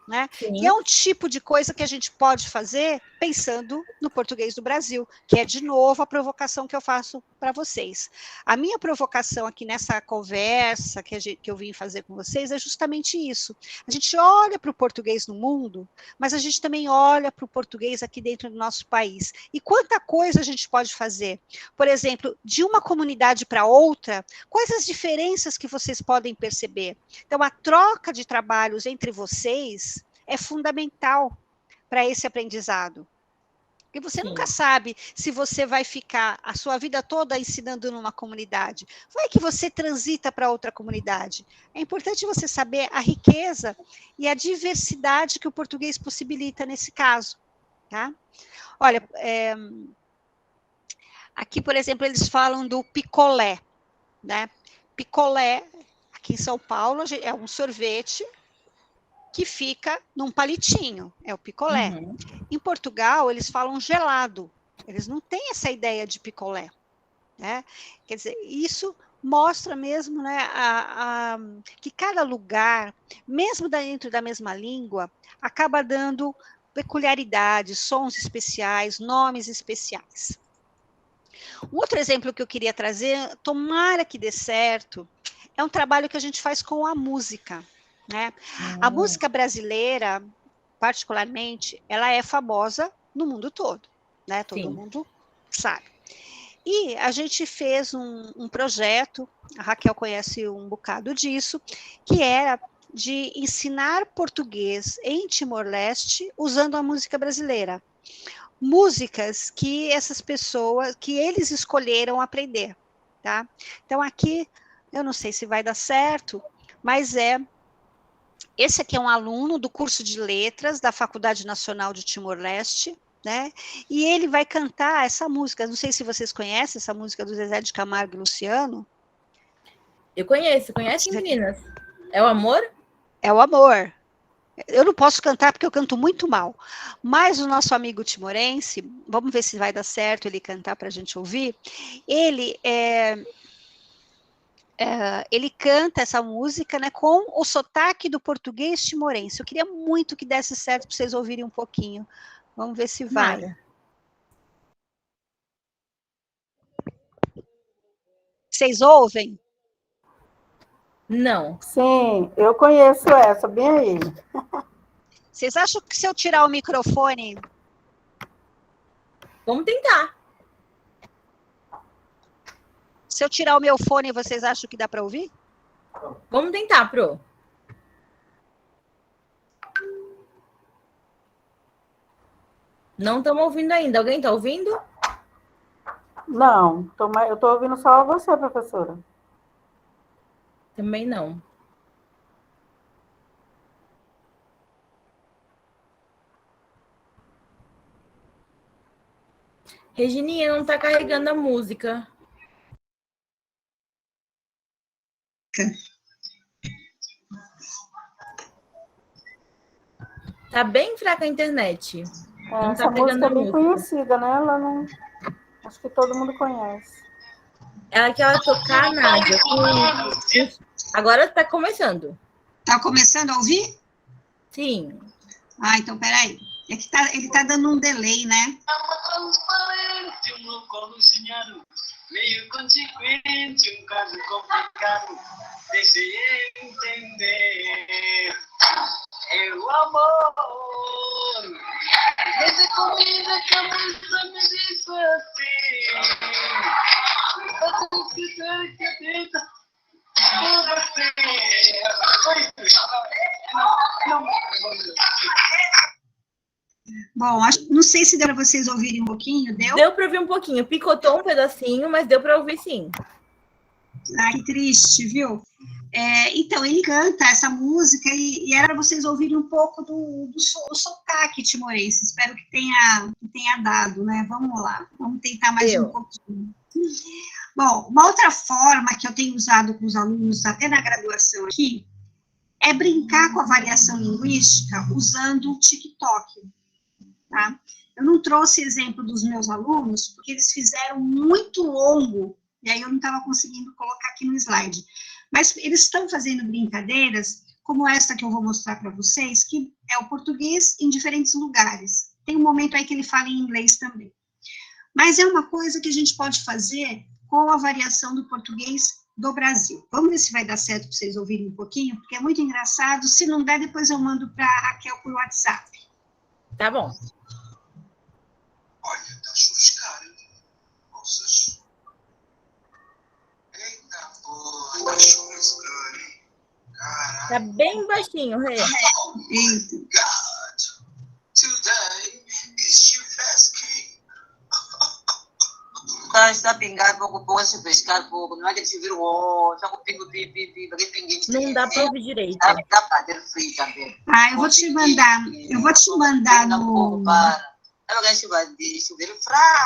né? E é um tipo de coisa que a gente pode fazer pensando no português do Brasil, que é, de novo, a provocação que eu faço para vocês. A minha provocação aqui nessa conversa que eu vim fazer com vocês é justamente isso. A gente olha para o português no mundo, mas a gente também olha para o português aqui dentro do nosso país. E quanta coisa a gente pode fazer. Por exemplo, de uma comunidade para outra, quais as diferenças que vocês podem perceber? Então, a troca de trabalhos entre vocês é fundamental para esse aprendizado, Porque você nunca sabe se você vai ficar a sua vida toda ensinando numa comunidade. Vai que você transita para outra comunidade. É importante você saber a riqueza e a diversidade que o português possibilita nesse caso. Tá? Olha, aqui, por exemplo, eles falam do picolé. Né? Picolé, aqui em São Paulo, é um sorvete que fica num palitinho, é o picolé. Uhum. Em Portugal, eles falam gelado, eles não têm essa ideia de picolé. Né? Quer dizer, isso mostra mesmo, né, que cada lugar, mesmo dentro da mesma língua, acaba dando peculiaridades, sons especiais, nomes especiais. Um outro exemplo que eu queria trazer, tomara que dê certo, é um trabalho que a gente faz com a música. Né? A música brasileira, particularmente, ela é famosa no mundo todo, né? Todo mundo sabe. E a gente fez um projeto, a Raquel conhece um bocado disso, que era de ensinar português em Timor-Leste usando a música brasileira. Músicas que essas pessoas, que eles escolheram aprender, tá? Então aqui, eu não sei se vai dar certo, mas esse aqui é um aluno do curso de letras da Faculdade Nacional de Timor-Leste, né? E ele vai cantar essa música. Não sei se vocês conhecem essa música do Zezé de Camargo e Luciano. Eu conheço, meninas? É o amor? É o amor. Eu não posso cantar porque eu canto muito mal. Mas o nosso amigo timorense, vamos ver se vai dar certo ele cantar para a gente ouvir. Ele canta essa música, né, com o sotaque do português timorense. Eu queria muito que desse certo para vocês ouvirem um pouquinho. Vamos ver se vai. Mara. Vocês ouvem? Não. Sim, eu conheço essa, bem aí. Vocês acham que se eu tirar o microfone... Vamos tentar. Se eu tirar o meu fone, vocês acham que dá para ouvir? Vamos tentar, Pro. Não estamos ouvindo ainda. Alguém está ouvindo? Não, eu estou ouvindo só você, professora. Também não. Regininha, não está carregando a música. Tá bem fraca a internet. Não Essa tá pegando música é a bem música. conhecida, né? Ela não... Acho que todo mundo conhece. Ela que ela tocar, Nádia. Agora tá começando. Tá começando a ouvir? Sim. Ah, então peraí. É que ele tá dando um delay, né? Meio consequente, caso complicado, deixei entender. É o amor. Desde comida que a música me disse assim. Eu tenho que dizer que acredita por você. Bom, não sei se deu para vocês ouvirem um pouquinho, deu? Deu para ouvir um pouquinho. Picotou um pedacinho, mas deu para ouvir sim. Ah, que triste, viu? Então, ele canta essa música e era para vocês ouvirem um pouco do sotaque timorense. Espero que tenha dado, né? Vamos lá, vamos tentar mais um pouquinho. Bom, uma outra forma que eu tenho usado com os alunos, até na graduação aqui, é brincar com a variação linguística usando o TikTok. Tá? Eu não trouxe exemplo dos meus alunos, porque eles fizeram muito longo, e aí eu não estava conseguindo colocar aqui no slide. Mas eles estão fazendo brincadeiras, como essa que eu vou mostrar para vocês, que é o português em diferentes lugares. Tem um momento aí que ele fala em inglês também. Mas é uma coisa que a gente pode fazer com a variação do português do Brasil. Vamos ver se vai dar certo para vocês ouvirem um pouquinho, porque é muito engraçado. Se não der, depois eu mando para a Raquel por WhatsApp. Tá bom. Olha, tá churrascando. Moças. Eita, porra, tá churrascando. Caraca. Tá bem baixinho, Rê. Eita. God, today is churrasking. está a pingar pouco, pode-se pescar pouco, não é que se vira o só com pingo, pipi, aquele pinguinho. Não dá para ouvir direito. Dá para ter frio também. Ah, eu vou te mandar no...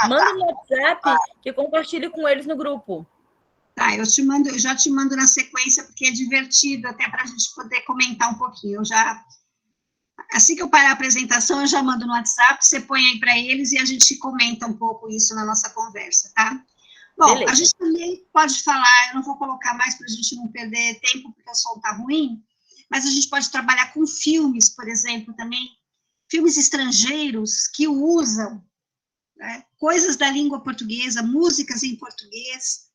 Manda no WhatsApp que eu compartilho com eles no grupo. Tá, eu já te mando na sequência, porque é divertido até para a gente poder comentar um pouquinho. Assim que eu parar a apresentação, eu já mando no WhatsApp, você põe aí para eles e a gente comenta um pouco isso na nossa conversa, tá? Bom, beleza. A gente também pode falar, eu não vou colocar mais para a gente não perder tempo, porque o som está ruim, mas a gente pode trabalhar com filmes, por exemplo, também, filmes estrangeiros que usam, né, coisas da língua portuguesa, músicas em português,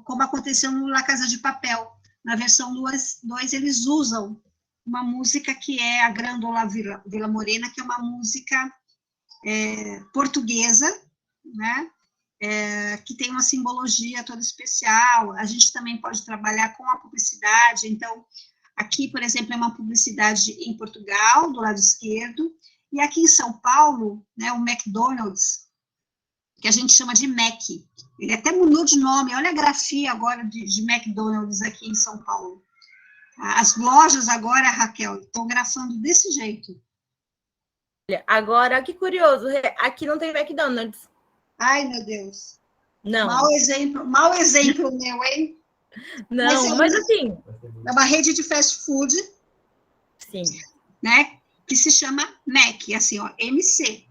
como aconteceu no La Casa de Papel. Na versão 2, eles usam uma música que é a Grândola Vila Morena, que é uma música portuguesa, né, que tem uma simbologia toda especial. A gente também pode trabalhar com a publicidade. Então, aqui, por exemplo, é uma publicidade em Portugal, do lado esquerdo, e aqui em São Paulo, né, o McDonald's, que a gente chama de Mac. Ele até mudou de nome, olha a grafia agora de McDonald's aqui em São Paulo. As lojas agora, Raquel, estão grafando desse jeito. Agora, que curioso, aqui não tem McDonald's. Ai, meu Deus. Não. Mau exemplo meu, hein? Não, mas assim... É uma rede de fast food. Sim. Né? Que se chama Mac, assim, ó, MC.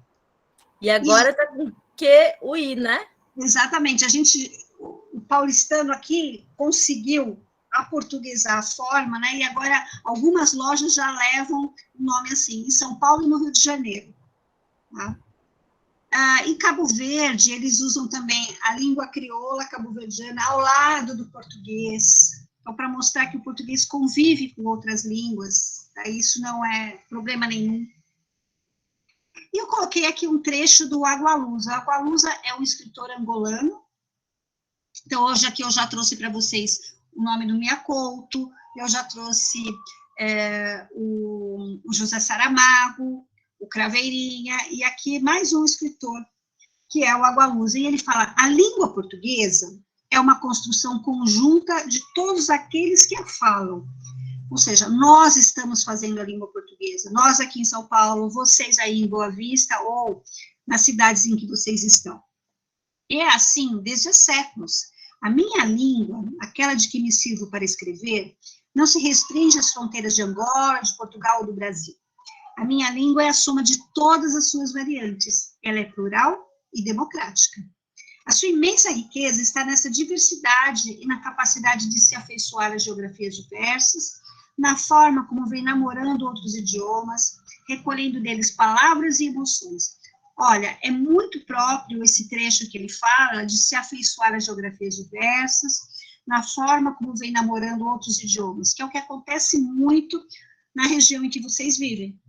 E agora tá com QUI, né? Exatamente. O paulistano aqui conseguiu aportuguesar a forma, né? E agora algumas lojas já levam o nome assim, em São Paulo e no Rio de Janeiro. Tá? Em Cabo Verde, eles usam também a língua crioula cabo-verdiana ao lado do português, então, para mostrar que o português convive com outras línguas, tá? Isso não é problema nenhum. E eu coloquei aqui um trecho do Agualusa. Agualusa é um escritor angolano. Então, hoje aqui eu já trouxe para vocês o nome do Mia Couto, eu já trouxe o José Saramago, o Craveirinha, e aqui mais um escritor, que é o Agualusa, e ele fala: a língua portuguesa é uma construção conjunta de todos aqueles que a falam. Ou seja, nós estamos fazendo a língua portuguesa, nós aqui em São Paulo, vocês aí em Boa Vista, ou nas cidades em que vocês estão. E é assim desde há séculos. A minha língua, aquela de que me sirvo para escrever, não se restringe às fronteiras de Angola, de Portugal ou do Brasil. A minha língua é a soma de todas as suas variantes. Ela é plural e democrática. A sua imensa riqueza está nessa diversidade e na capacidade de se afeiçoar às geografias diversas, na forma como vem namorando outros idiomas, recolhendo deles palavras e emoções. Olha, é muito próprio esse trecho que ele fala de se afeiçoar às geografias diversas, na forma como vem namorando outros idiomas, que é o que acontece muito na região em que vocês vivem.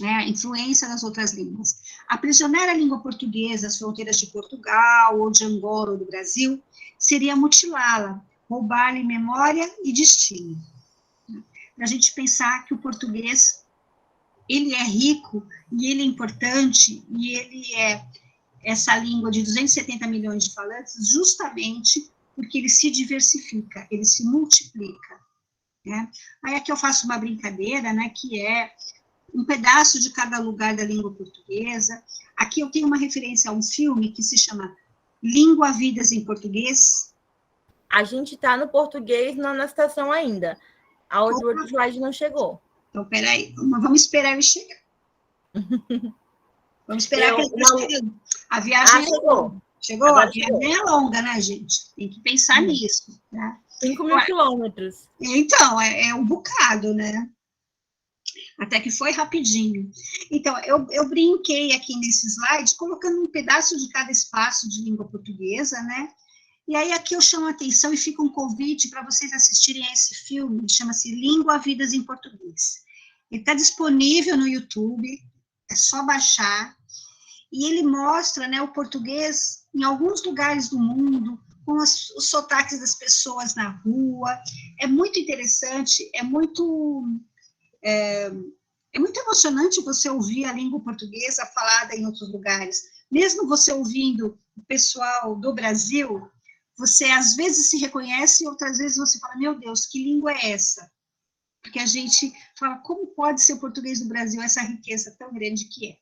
A influência das outras línguas. Aprisionar a língua portuguesa às fronteiras de Portugal, ou de Angola, ou do Brasil, seria mutilá-la, roubar-lhe memória e destino. Para a gente pensar que o português, ele é rico, e ele é importante, e ele é essa língua de 270 milhões de falantes, justamente porque ele se diversifica, ele se multiplica. Né? Aí aqui eu faço uma brincadeira, né, que é um pedaço de cada lugar da língua portuguesa. Aqui eu tenho uma referência a um filme que se chama Língua Vidas em Português. A gente está no português, não na citação ainda. A outro slide não chegou. Então, peraí, vamos esperar ele chegar. Vamos esperar que ele esteja chegando. A viagem é longa. Chegou? A viagem é longa, né, gente? Tem que pensar nisso. Né? 5.000 quilômetros. Então, é um bocado, né? Até que foi rapidinho. Então, eu brinquei aqui nesse slide, colocando um pedaço de cada espaço de língua portuguesa, né? E aí aqui eu chamo a atenção e fica um convite para vocês assistirem a esse filme, chama-se Língua Vidas em Português. Ele está disponível no YouTube, é só baixar, e ele mostra, né, o português em alguns lugares do mundo, com os sotaques das pessoas na rua. É muito interessante, é muito emocionante você ouvir a língua portuguesa falada em outros lugares, mesmo você ouvindo o pessoal do Brasil, você às vezes se reconhece e outras vezes você fala, meu Deus, que língua é essa? Porque a gente fala, como pode ser o português do Brasil essa riqueza tão grande que é?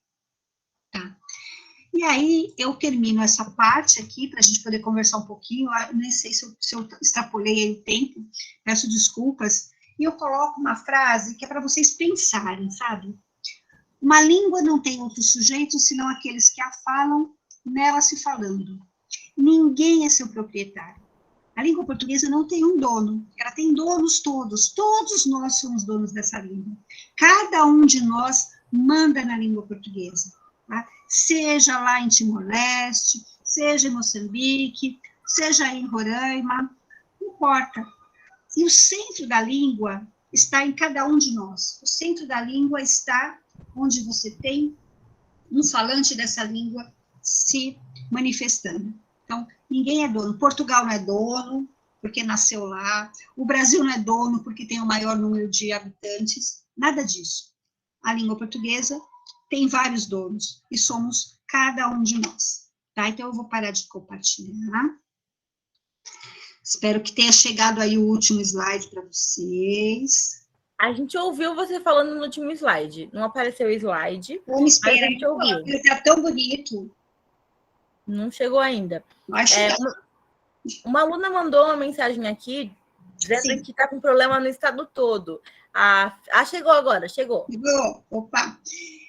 Tá? E aí, eu termino essa parte aqui, para a gente poder conversar um pouquinho, eu nem sei se eu extrapolei aí o tempo, peço desculpas, e eu coloco uma frase que é para vocês pensarem, sabe? Uma língua não tem outros sujeitos, senão aqueles que a falam, nela se falando. Ninguém é seu proprietário. A língua portuguesa não tem um dono, ela tem donos todos nós somos donos dessa língua. Cada um de nós manda na língua portuguesa. Tá? Seja lá em Timor-Leste, seja em Moçambique, seja em Roraima, não importa. E o centro da língua está em cada um de nós. O centro da língua está onde você tem um falante dessa língua se manifestando. Então, ninguém é dono. Portugal não é dono, porque nasceu lá. O Brasil não é dono, porque tem o maior número de habitantes. Nada disso. A língua portuguesa tem vários donos, e somos cada um de nós. Tá? Então, eu vou parar de compartilhar. Espero que tenha chegado aí o último slide para vocês. A gente ouviu você falando no último slide. Não apareceu o slide. Vamos esperar. Mas a gente ouviu. Está tão bonito. Não chegou ainda. Vai chegar. Uma aluna mandou uma mensagem aqui, dizendo Sim. que está com problema no estado todo. Chegou agora, chegou. Chegou, opa.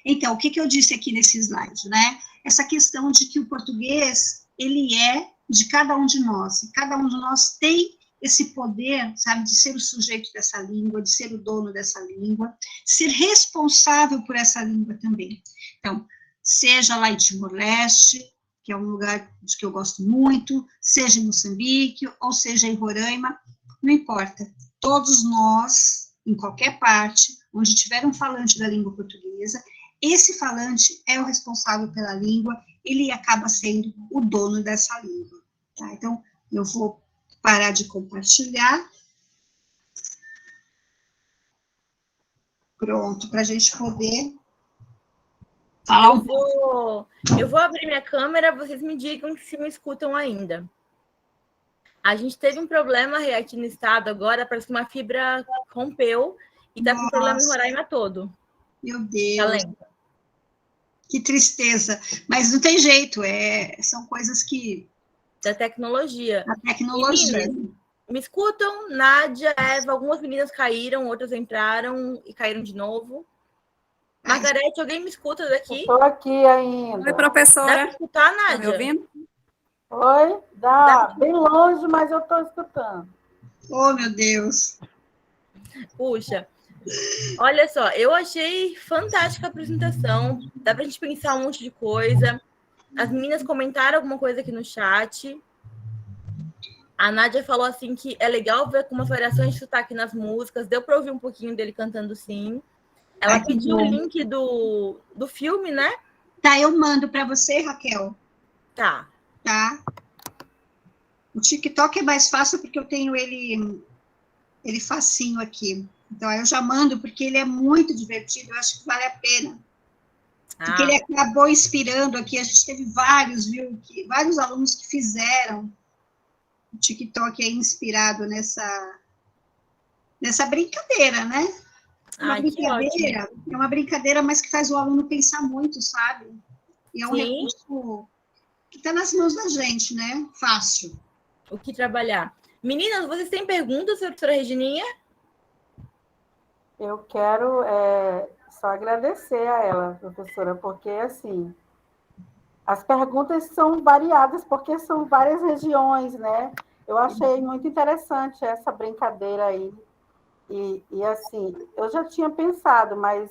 Então, o que eu disse aqui nesse slide, né? Essa questão de que o português, ele é de cada um de nós. E cada um de nós tem esse poder, sabe, de ser o sujeito dessa língua, de ser o dono dessa língua, ser responsável por essa língua também. Então, seja lá em Timor-Leste, que é um lugar que eu gosto muito, seja em Moçambique, ou seja em Roraima, não importa. Todos nós, em qualquer parte, onde tiver um falante da língua portuguesa, esse falante é o responsável pela língua, ele acaba sendo o dono dessa língua. Tá? Então, eu vou parar de compartilhar. Pronto, para a gente poder falar um pouco. Eu vou abrir minha câmera, vocês me digam se me escutam ainda. A gente teve um problema aqui no estado agora, parece que uma fibra rompeu e está com problema em Roraima todo. Meu Deus. Tá lento. Que tristeza. Mas não tem jeito, são coisas que... Da tecnologia. A tecnologia. Meninas, me escutam? Nádia, Eva, algumas meninas caíram, outras entraram e caíram de novo. Margarete, alguém me escuta daqui? Estou aqui ainda. Oi, professora. Dá para escutar, Nádia? Tá me ouvindo? Oi? Dá. Bem longe, mas eu estou escutando. Oh, meu Deus. Puxa. Olha só, eu achei fantástica a apresentação. Dá para a gente pensar um monte de coisa. As meninas comentaram alguma coisa aqui no chat. A Nádia falou assim que é legal ver como as variações de sotaque nas músicas. Deu para ouvir um pouquinho dele cantando sim. Ela pediu o link do filme, né? Tá, eu mando para você, Raquel. Tá. Tá. O TikTok é mais fácil porque eu tenho ele facinho aqui. Então, eu já mando porque ele é muito divertido. Eu acho que vale a pena. Porque ele acabou inspirando aqui. A gente teve vários, viu? Vários alunos que fizeram o TikTok aí inspirado nessa brincadeira, né? É uma brincadeira, mas que faz o aluno pensar muito, sabe? E é um recurso que está nas mãos da gente, né? Fácil. O que trabalhar. Meninas, vocês têm perguntas, professora Regininha? Eu quero só agradecer a ela, professora, porque, assim, as perguntas são variadas, porque são várias regiões, né? Eu achei muito interessante essa brincadeira aí. E assim, eu já tinha pensado, mas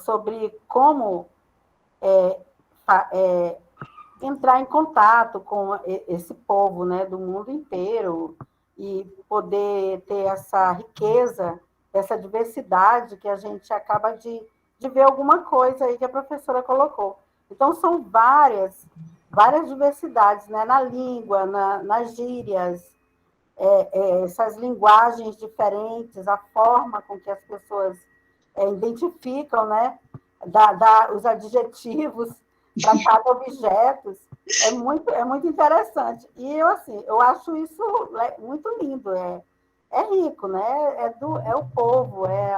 sobre como entrar em contato com esse povo, né, do mundo inteiro e poder ter essa riqueza, essa diversidade que a gente acaba de ver alguma coisa aí que a professora colocou. Então, são várias diversidades, né, na língua, nas gírias, essas linguagens diferentes, a forma com que as pessoas identificam, né, os adjetivos. para cada objeto, é muito interessante. E eu acho isso muito lindo, é rico, né? É o povo, é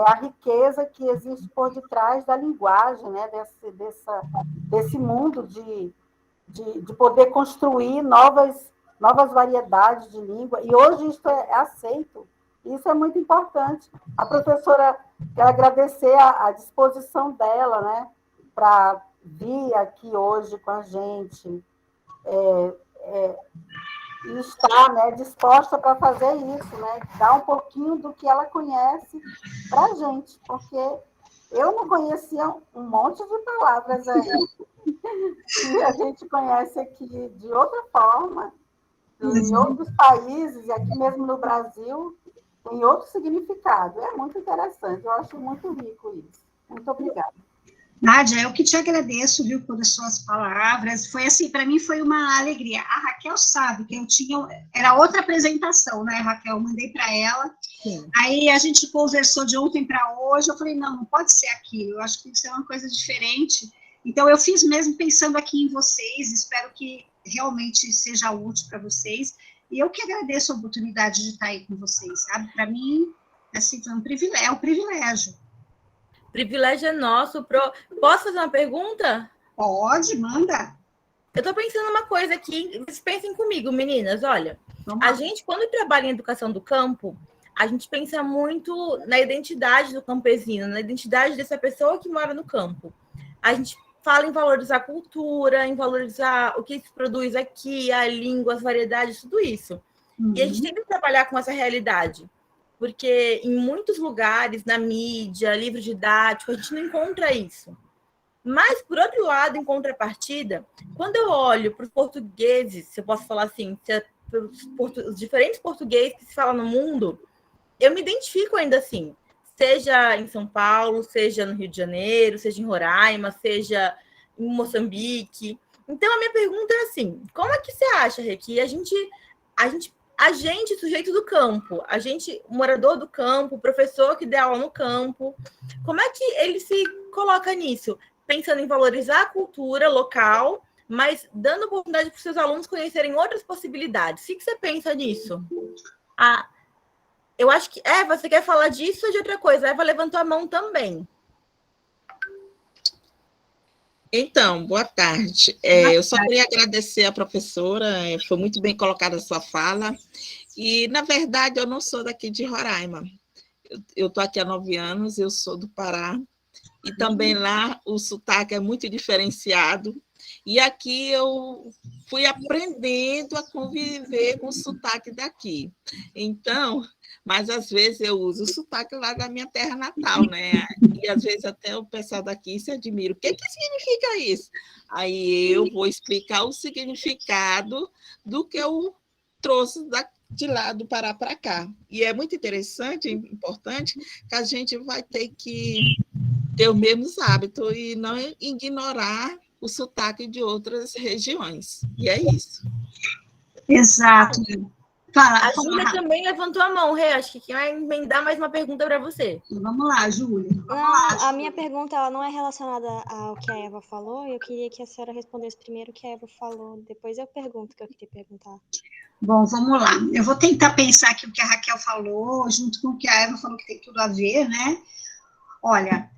a riqueza que existe por detrás da linguagem, né? Desse mundo de poder construir novas variedades de língua, e hoje isso é aceito. Isso é muito importante. A professora, quero agradecer a disposição dela, né, para vir aqui hoje com a gente, e estar, né, disposta para fazer isso, né, dar um pouquinho do que ela conhece para a gente, porque eu não conhecia um monte de palavras aí que a gente conhece aqui de outra forma, em outros países, e aqui mesmo no Brasil, tem outro significado. É muito interessante, eu acho muito rico isso. Muito obrigada. Nádia, eu que te agradeço, viu, por suas palavras. Foi assim, para mim foi uma alegria. A Raquel sabe que eu tinha, era outra apresentação, né, Raquel? Eu mandei para ela. Sim. Aí a gente conversou de ontem para hoje. Eu falei, não pode ser aquilo. Eu acho que isso é uma coisa diferente. Então, eu fiz mesmo pensando aqui em vocês. Espero que realmente seja útil para vocês. E eu que agradeço a oportunidade de estar aí com vocês, sabe? Para mim, assim, foi um privilégio, é um privilégio. Privilégio é nosso. Posso fazer uma pergunta? Pode, manda. Eu estou pensando uma coisa aqui, vocês pensem comigo, meninas, olha. A gente, quando trabalha em educação do campo, a gente pensa muito na identidade do campesino, na identidade dessa pessoa que mora no campo. A gente fala em valorizar a cultura, em valorizar o que se produz aqui, a língua, as variedades, tudo isso. E a gente tem que trabalhar com essa realidade, porque em muitos lugares, na mídia, livro didático, a gente não encontra isso. Mas, por outro lado, em contrapartida, quando eu olho para os portugueses, se eu posso falar assim, os diferentes portugueses que se falam no mundo, eu me identifico ainda assim. Seja em São Paulo, seja no Rio de Janeiro, seja em Roraima, seja em Moçambique. Então, a minha pergunta é assim, como é que você acha, Rê, que a gente, sujeito do campo, a gente, morador do campo, professor que dá aula no campo, como é que ele se coloca nisso? Pensando em valorizar a cultura local, mas dando oportunidade para os seus alunos conhecerem outras possibilidades. O que você pensa nisso? Eu acho que... você quer falar disso ou de outra coisa? A Eva levantou a mão também. Então, boa tarde. Eu só queria agradecer à professora, foi muito bem colocada a sua fala. E, na verdade, eu não sou daqui de Roraima. Eu estou aqui há 9 anos, eu sou do Pará. E também lá o sotaque é muito diferenciado. E aqui eu fui aprendendo a conviver com o sotaque daqui. Então... Mas, às vezes, eu uso o sotaque lá da minha terra natal, né? E, às vezes, até o pessoal daqui se admira. O que significa isso? Aí eu vou explicar o significado do que eu trouxe de lá do Pará para cá. E é muito interessante, importante, que a gente vai ter que ter os mesmos hábitos e não ignorar o sotaque de outras regiões. E é isso. Exato. A Júlia também levantou a mão, Rê. Acho que vai emendar mais uma pergunta para você. Vamos lá, Júlia. A minha pergunta ela não é relacionada ao que a Eva falou. Eu queria que a senhora respondesse primeiro o que a Eva falou. Depois eu pergunto o que eu queria perguntar. Bom, vamos lá. Eu vou tentar pensar aqui o que a Raquel falou, junto com o que a Eva falou, que tem tudo a ver, né? Olha,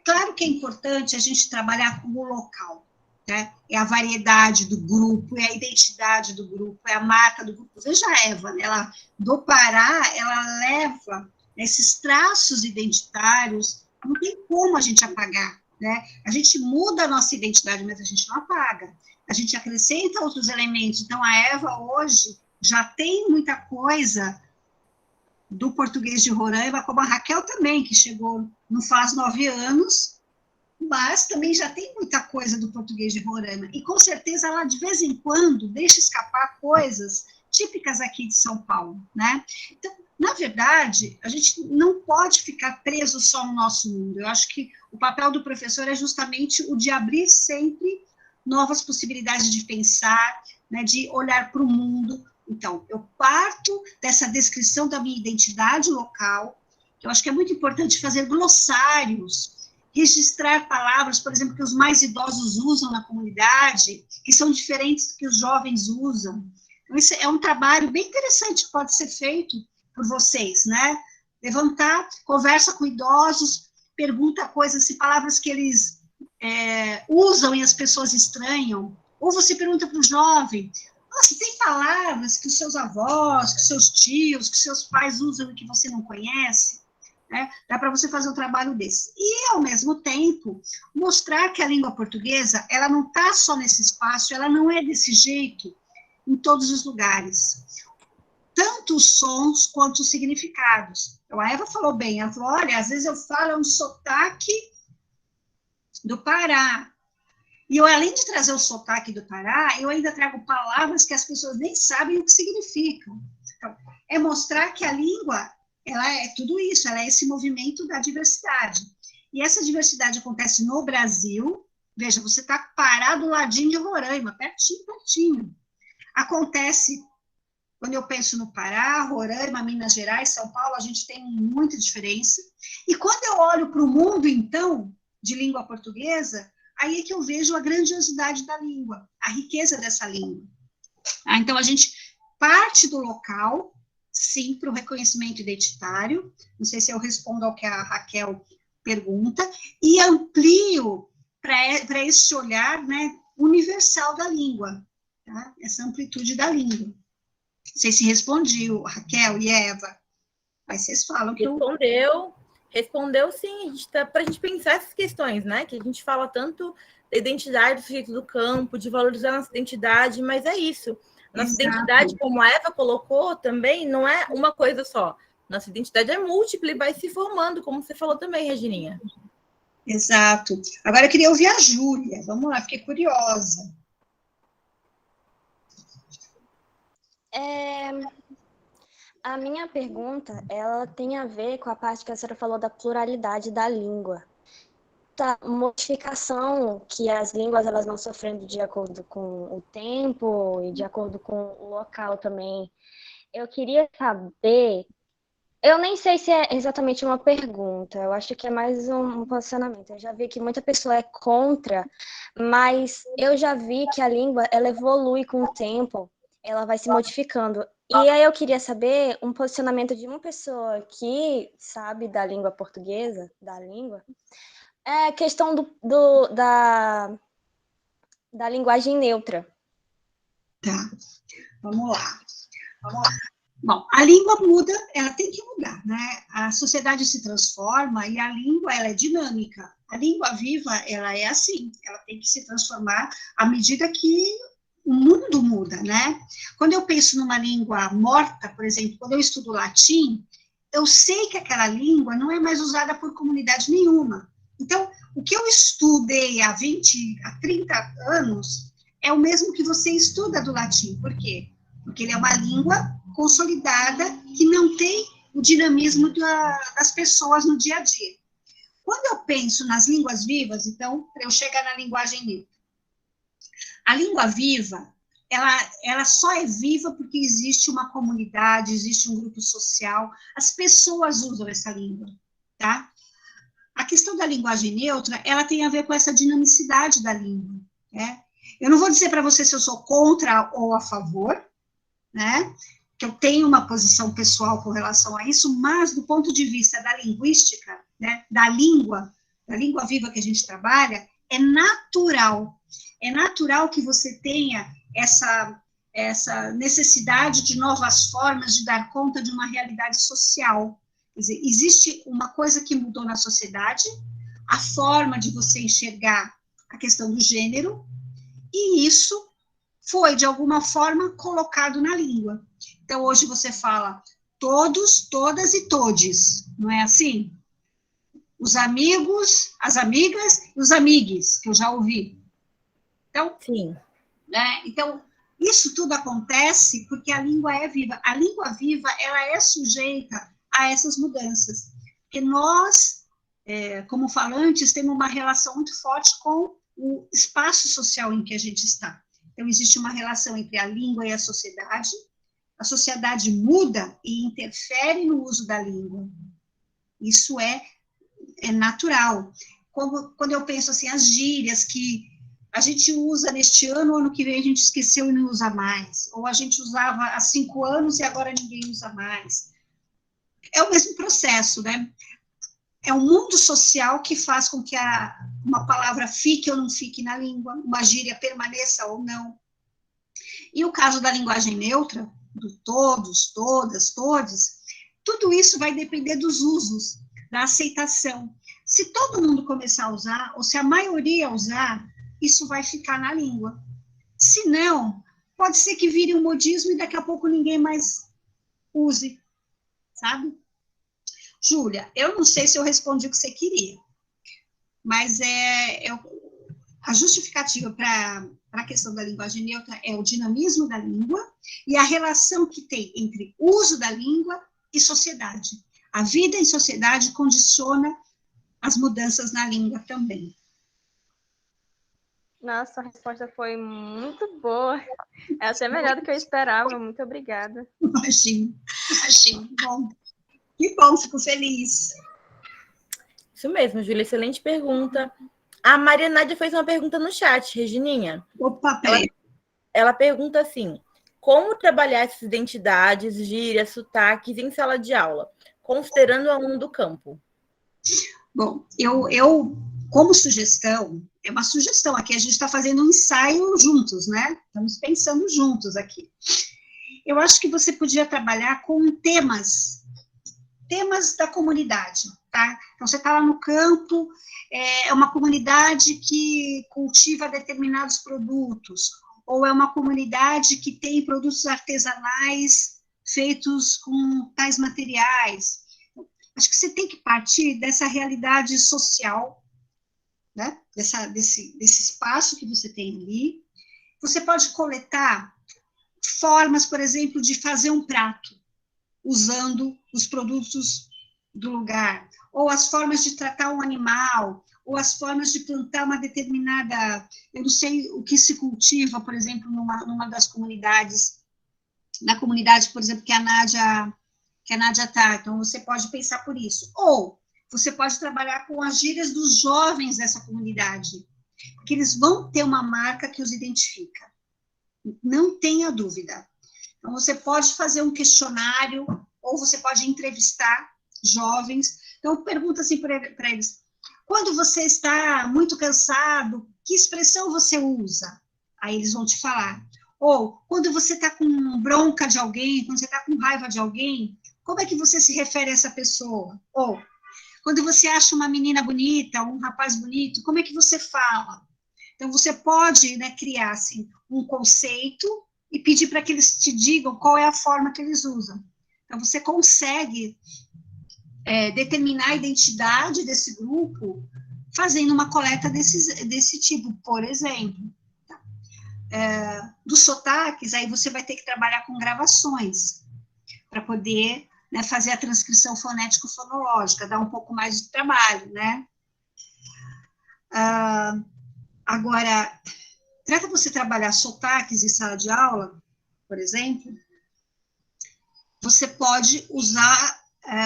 claro que é importante a gente trabalhar com o local. Né? É a variedade do grupo, é a identidade do grupo, é a marca do grupo. Veja a Eva, né? Ela, do Pará, ela leva esses traços identitários, não tem como a gente apagar, né? A gente muda a nossa identidade, mas a gente não apaga. A gente acrescenta outros elementos. Então, a Eva, hoje, já tem muita coisa do português de Roraima, como a Raquel também, que chegou não faz 9 anos, mas também já tem muita coisa do português de Roraima, e com certeza ela de vez em quando deixa escapar coisas típicas aqui de São Paulo, né? Então, na verdade, a gente não pode ficar preso só no nosso mundo. Eu acho que o papel do professor é justamente o de abrir sempre novas possibilidades de pensar, né, de olhar para o mundo. Então, eu parto dessa descrição da minha identidade local. Eu acho que é muito importante fazer glossários registrar palavras, por exemplo, que os mais idosos usam na comunidade, que são diferentes do que os jovens usam. Então, isso é um trabalho bem interessante que pode ser feito por vocês, né? Levantar, conversa com idosos, pergunta coisas, se palavras que eles usam e as pessoas estranham, ou você pergunta para o jovem, nossa, tem palavras que os seus avós, que os seus tios, que os seus pais usam e que você não conhece? Né? Dá para você fazer um trabalho desse. E, ao mesmo tempo, mostrar que a língua portuguesa, ela não está só nesse espaço, ela não é desse jeito em todos os lugares. Tanto os sons quanto os significados. Então, a Eva falou bem, ela falou, olha, às vezes eu falo um sotaque do Pará. E eu, além de trazer o sotaque do Pará, eu ainda trago palavras que as pessoas nem sabem o que significam. Então, é mostrar que a língua, ela é tudo isso, ela é esse movimento da diversidade. E essa diversidade acontece no Brasil. Veja, você está parado do ladinho de Roraima, pertinho, pertinho. Acontece, quando eu penso no Pará, Roraima, Minas Gerais, São Paulo, a gente tem muita diferença. E quando eu olho para o mundo, então, de língua portuguesa, aí é que eu vejo a grandiosidade da língua, a riqueza dessa língua. Então, a gente parte do local, sim, para o reconhecimento identitário, não sei se eu respondo ao que a Raquel pergunta, e amplio para esse olhar, né, universal da língua, tá? Essa amplitude da língua. Não sei se respondi, Raquel e Eva, aí vocês falam que Respondeu sim, para a gente pensar essas questões, né? Que a gente fala tanto da identidade do sujeito do campo, de valorizar nossa identidade, mas é isso. Nossa identidade, como a Eva colocou também, não é uma coisa só. Nossa identidade é múltipla e vai se formando, como você falou também, Regininha. Exato. Agora eu queria ouvir a Júlia. Vamos lá, fiquei curiosa. A minha pergunta, ela tem a ver com a parte que a senhora falou da pluralidade da língua. Da modificação que as línguas elas vão sofrendo de acordo com o tempo e de acordo com o local também. Eu queria saber, eu nem sei se é exatamente uma pergunta, eu acho que é mais um posicionamento. Eu já vi que muita pessoa é contra, mas eu já vi que a língua ela evolui com o tempo, ela vai se modificando. E aí eu queria saber um posicionamento de uma pessoa que sabe da língua portuguesa, da língua, é a questão da linguagem neutra. Tá, vamos lá. Bom, a língua muda, ela tem que mudar, né? A sociedade se transforma e a língua, ela é dinâmica. A língua viva, ela é assim, ela tem que se transformar à medida que o mundo muda, né? Quando eu penso numa língua morta, por exemplo, quando eu estudo latim, eu sei que aquela língua não é mais usada por comunidade nenhuma. Então, o que eu estudei há 20, há 30 anos é o mesmo que você estuda do latim. Por quê? Porque ele é uma língua consolidada que não tem o dinamismo das pessoas no dia a dia. Quando eu penso nas línguas vivas, então, para eu chegar na linguagem neutra, a língua viva, ela só é viva porque existe uma comunidade, existe um grupo social, as pessoas usam essa língua, tá? A questão da linguagem neutra, ela tem a ver com essa dinamicidade da língua, né? Eu não vou dizer para você se eu sou contra ou a favor, né? Que eu tenho uma posição pessoal com relação a isso, mas do ponto de vista da linguística, né, da língua viva que a gente trabalha, é natural que você tenha essa necessidade de novas formas de dar conta de uma realidade social. Quer dizer, existe uma coisa que mudou na sociedade, a forma de você enxergar a questão do gênero, e isso foi, de alguma forma, colocado na língua. Então, hoje você fala todos, todas e todes, não é assim? Os amigos, as amigas e os amigues, que eu já ouvi. Então, sim, né? Então, isso tudo acontece porque a língua é viva. A língua viva, ela é sujeita a essas mudanças. Porque nós, como falantes, temos uma relação muito forte com o espaço social em que a gente está. Então, existe uma relação entre a língua e a sociedade muda e interfere no uso da língua. Isso é natural. quando eu penso assim, as gírias que a gente usa neste ano que vem a gente esqueceu e não usa mais, ou a gente usava há 5 anos e agora ninguém usa mais. É o mesmo processo, né? É o mundo social que faz com que uma palavra fique ou não fique na língua, uma gíria permaneça ou não. E o caso da linguagem neutra, do todos, todas, todes, tudo isso vai depender dos usos, da aceitação. Se todo mundo começar a usar, ou se a maioria usar, isso vai ficar na língua. Se não, pode ser que vire um modismo e daqui a pouco ninguém mais use, sabe? Júlia, eu não sei se eu respondi o que você queria, mas a justificativa para a questão da linguagem neutra é o dinamismo da língua e a relação que tem entre uso da língua e sociedade. A vida em sociedade condiciona as mudanças na língua também. Nossa, a resposta foi muito boa. Essa é melhor do que eu esperava. Muito obrigada. Imagino. Bom, que bom, fico feliz. Isso mesmo, Júlia, excelente pergunta. A Maria Nádia fez uma pergunta no chat, Regininha. Opa, ela pergunta assim, como trabalhar essas identidades, gírias, sotaques em sala de aula, considerando o aluno do campo? Bom, eu como sugestão, é uma sugestão aqui, a gente está fazendo um ensaio juntos, né? Estamos pensando juntos aqui. Eu acho que você podia trabalhar com temas da comunidade, tá? Então, você está lá no campo, é uma comunidade que cultiva determinados produtos, ou é uma comunidade que tem produtos artesanais feitos com tais materiais. Acho que você tem que partir dessa realidade social, né? Desse espaço que você tem ali. Você pode coletar formas, por exemplo, de fazer um prato, usando os produtos do lugar, ou as formas de tratar um animal, ou as formas de plantar uma determinada, eu não sei o que se cultiva, por exemplo, numa das comunidades, na comunidade, por exemplo, que a Nádia está, então você pode pensar por isso. Ou você pode trabalhar com as gírias dos jovens dessa comunidade, porque eles vão ter uma marca que os identifica, não tenha dúvida. Então, você pode fazer um questionário, ou você pode entrevistar jovens. Então, pergunta assim para eles, quando você está muito cansado, que expressão você usa? Aí eles vão te falar. Ou, quando você está com bronca de alguém, quando você está com raiva de alguém, como é que você se refere a essa pessoa? Ou, quando você acha uma menina bonita, um rapaz bonito, como é que você fala? Então, você pode, né, criar assim, um conceito e pedir para que eles te digam qual é a forma que eles usam. Então, você consegue determinar a identidade desse grupo fazendo uma coleta desse tipo, por exemplo. Dos sotaques, aí você vai ter que trabalhar com gravações para poder, né, fazer a transcrição fonético-fonológica, dar um pouco mais de trabalho, né? Agora, trata você trabalhar sotaques em sala de aula, por exemplo, você pode usar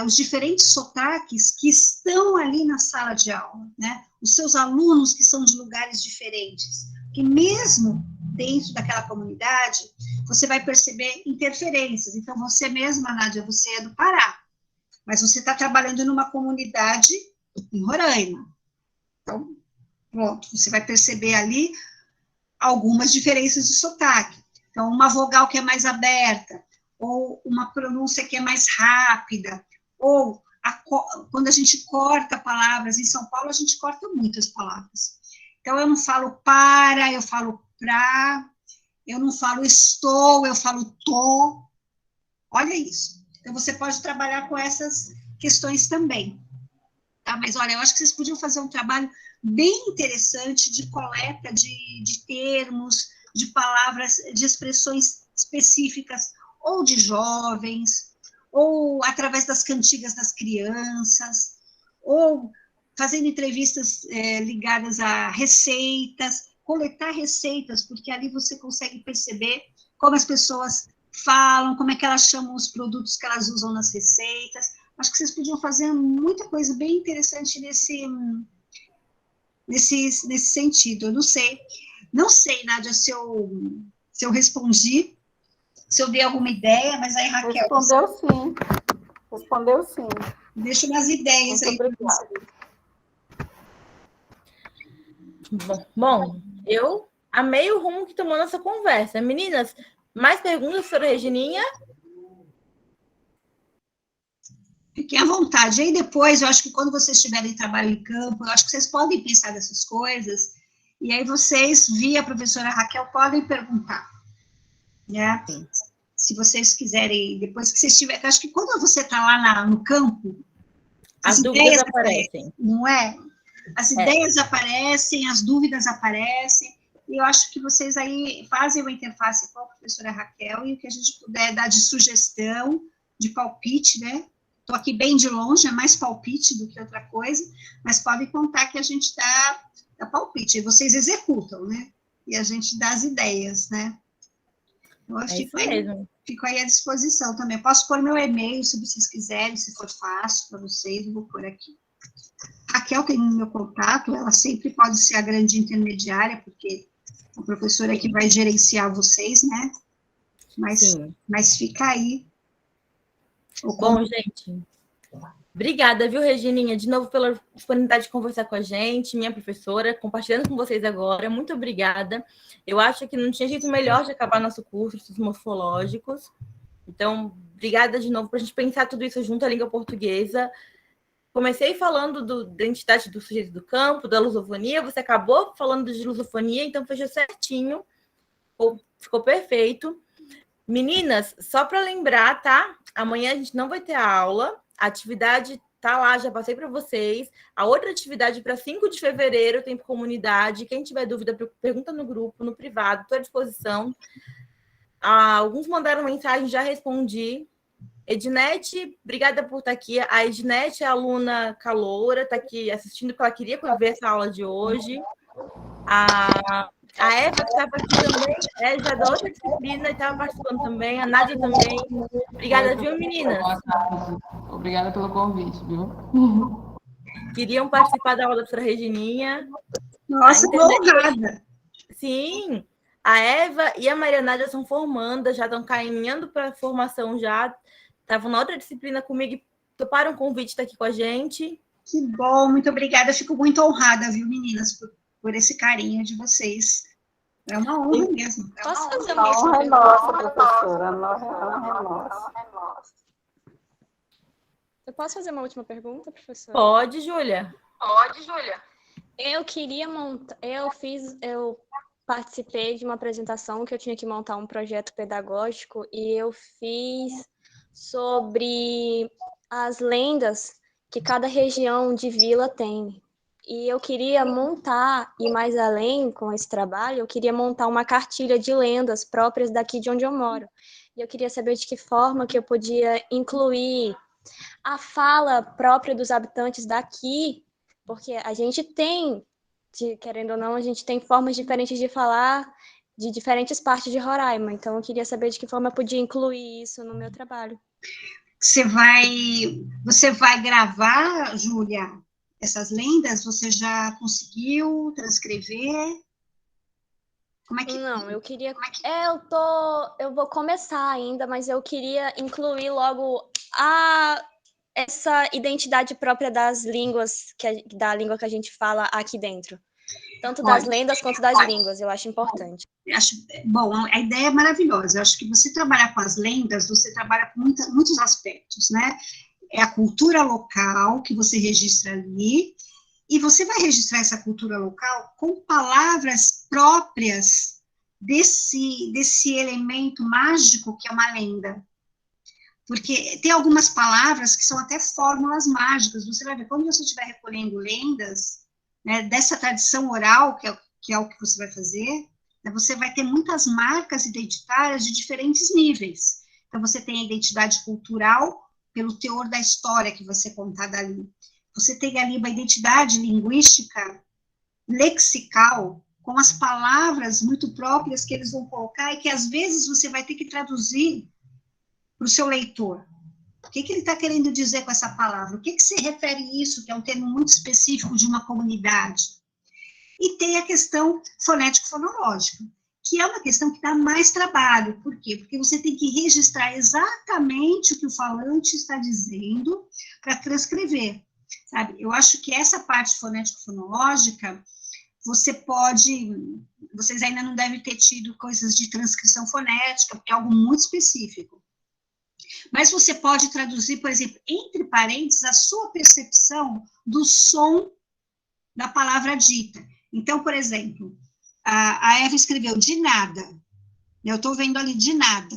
os diferentes sotaques que estão ali na sala de aula, né? Os seus alunos que são de lugares diferentes, que mesmo dentro daquela comunidade, você vai perceber interferências. Então, você mesma, Nádia, você é do Pará, mas você está trabalhando numa comunidade em Roraima. Então, pronto, você vai perceber ali algumas diferenças de sotaque. Então, uma vogal que é mais aberta, ou uma pronúncia que é mais rápida, ou quando a gente corta palavras, em São Paulo a gente corta muitas palavras. Então, eu não falo para, eu falo pra, eu não falo estou, eu falo tô. Olha isso. Então, você pode trabalhar com essas questões também. Tá? Mas, olha, eu acho que vocês podiam fazer um trabalho bem interessante de coleta de termos, de palavras, de expressões específicas, ou de jovens, ou através das cantigas das crianças, ou fazendo entrevistas ligadas a receitas, coletar receitas, porque ali você consegue perceber como as pessoas falam, como é que elas chamam os produtos que elas usam nas receitas. Acho que vocês podiam fazer muita coisa bem interessante nesse sentido. Eu não sei, Nádia, se eu respondi, se eu dei alguma ideia, mas aí, Raquel... Respondeu sim. Deixa umas ideias muito aí. Obrigada. Bom, eu amei o rumo que tomou nossa conversa. Meninas, mais perguntas, professora Regininha? Fiquem à vontade. Aí depois, eu acho que quando vocês estiverem trabalho em campo, eu acho que vocês podem pensar nessas coisas, e aí vocês, via a professora Raquel, podem perguntar, né? Se vocês quiserem, depois que vocês estiverem... Eu acho que quando você está lá no campo, as dúvidas aparecem. Não é? As ideias aparecem, as dúvidas aparecem, e eu acho que vocês aí fazem uma interface com a professora Raquel, e o que a gente puder dar de sugestão, de palpite, né? Estou aqui bem de longe, é mais palpite do que outra coisa, mas podem contar que a gente dá palpite, e vocês executam, né? E a gente dá as ideias, né? Eu fico aí à disposição também. Posso pôr meu e-mail, se vocês quiserem, se for fácil para vocês, eu vou pôr aqui. A Raquel tem o meu contato, ela sempre pode ser a grande intermediária, porque a professora é que vai gerenciar vocês, né? Mas fica aí. Bom, gente, obrigada, viu, Regininha, de novo pela disponibilidade de conversar com a gente, minha professora, compartilhando com vocês agora, muito obrigada. Eu acho que não tinha jeito melhor de acabar nosso curso, estudos morfológicos, então, obrigada de novo para a gente pensar tudo isso junto à língua portuguesa. Comecei falando da identidade do sujeito do campo, da lusofonia, você acabou falando de lusofonia, então fechou certinho, ficou perfeito. Meninas, só para lembrar, tá? Amanhã a gente não vai ter aula, a atividade tá lá, já passei para vocês. A outra atividade para 5 de fevereiro, tempo comunidade. Quem tiver dúvida, pergunta no grupo, no privado, estou à disposição. Alguns mandaram mensagem, já respondi. Ednete, obrigada por estar aqui. A Ednete é aluna caloura, está aqui assistindo, porque ela queria ver essa aula de hoje. A Eva, que estava aqui também, já da outra disciplina, estava participando também. A Nádia também. Obrigada, viu, meninas? Boa tarde. Obrigada pelo convite, viu? Queriam participar da aula da professora Regininha. Nossa, que honrada! Sim, a Eva e a Maria Nádia são formandas, já estão caminhando para a formação já. Estavam na outra disciplina comigo e toparam o convite de estar aqui com a gente. Que bom, muito obrigada. Eu fico muito honrada, viu, meninas, por esse carinho de vocês. É uma honra mesmo. Posso fazer uma honra é nossa, professora. A honra é nossa. Eu posso fazer uma última pergunta, professora? Pode, Júlia. Eu queria montar... Eu participei de uma apresentação que eu tinha que montar um projeto pedagógico e eu fiz sobre as lendas que cada região de vila tem. E eu queria montar, e mais além com esse trabalho, eu queria montar uma cartilha de lendas próprias daqui de onde eu moro. E eu queria saber de que forma que eu podia incluir a fala própria dos habitantes daqui, porque a gente tem, querendo ou não, a gente tem formas diferentes de falar de diferentes partes de Roraima. Então, eu queria saber de que forma eu podia incluir isso no meu trabalho. Você vai gravar, Júlia, essas lendas? Você já conseguiu transcrever? Como é que... Não, eu queria... Eu vou começar ainda, mas eu queria incluir logo essa identidade própria das línguas, da língua que a gente fala aqui dentro. Tanto das lendas quanto das línguas, eu acho importante. Bom, a ideia é maravilhosa. Eu acho que você trabalhar com as lendas, você trabalha com muitos aspectos, né? É a cultura local que você registra ali, e você vai registrar essa cultura local com palavras próprias desse elemento mágico que é uma lenda. Porque tem algumas palavras que são até fórmulas mágicas. Você vai ver, quando você estiver recolhendo lendas, né, dessa tradição oral, que é o que você vai fazer, né, você vai ter muitas marcas identitárias de diferentes níveis. Então, você tem a identidade cultural pelo teor da história que vai ser contada ali. Você tem ali uma identidade linguística, lexical, com as palavras muito próprias que eles vão colocar e que, às vezes, você vai ter que traduzir para o seu leitor. O que ele está querendo dizer com essa palavra? O que se refere a isso, que é um termo muito específico de uma comunidade? E tem a questão fonético-fonológica, que é uma questão que dá mais trabalho. Por quê? Porque você tem que registrar exatamente o que o falante está dizendo para transcrever, sabe? Eu acho que essa parte fonético-fonológica, vocês ainda não devem ter tido coisas de transcrição fonética, porque é algo muito específico. Mas você pode traduzir, por exemplo, entre parênteses, a sua percepção do som da palavra dita. Então, por exemplo, a Eva escreveu de nada. Eu estou vendo ali de nada.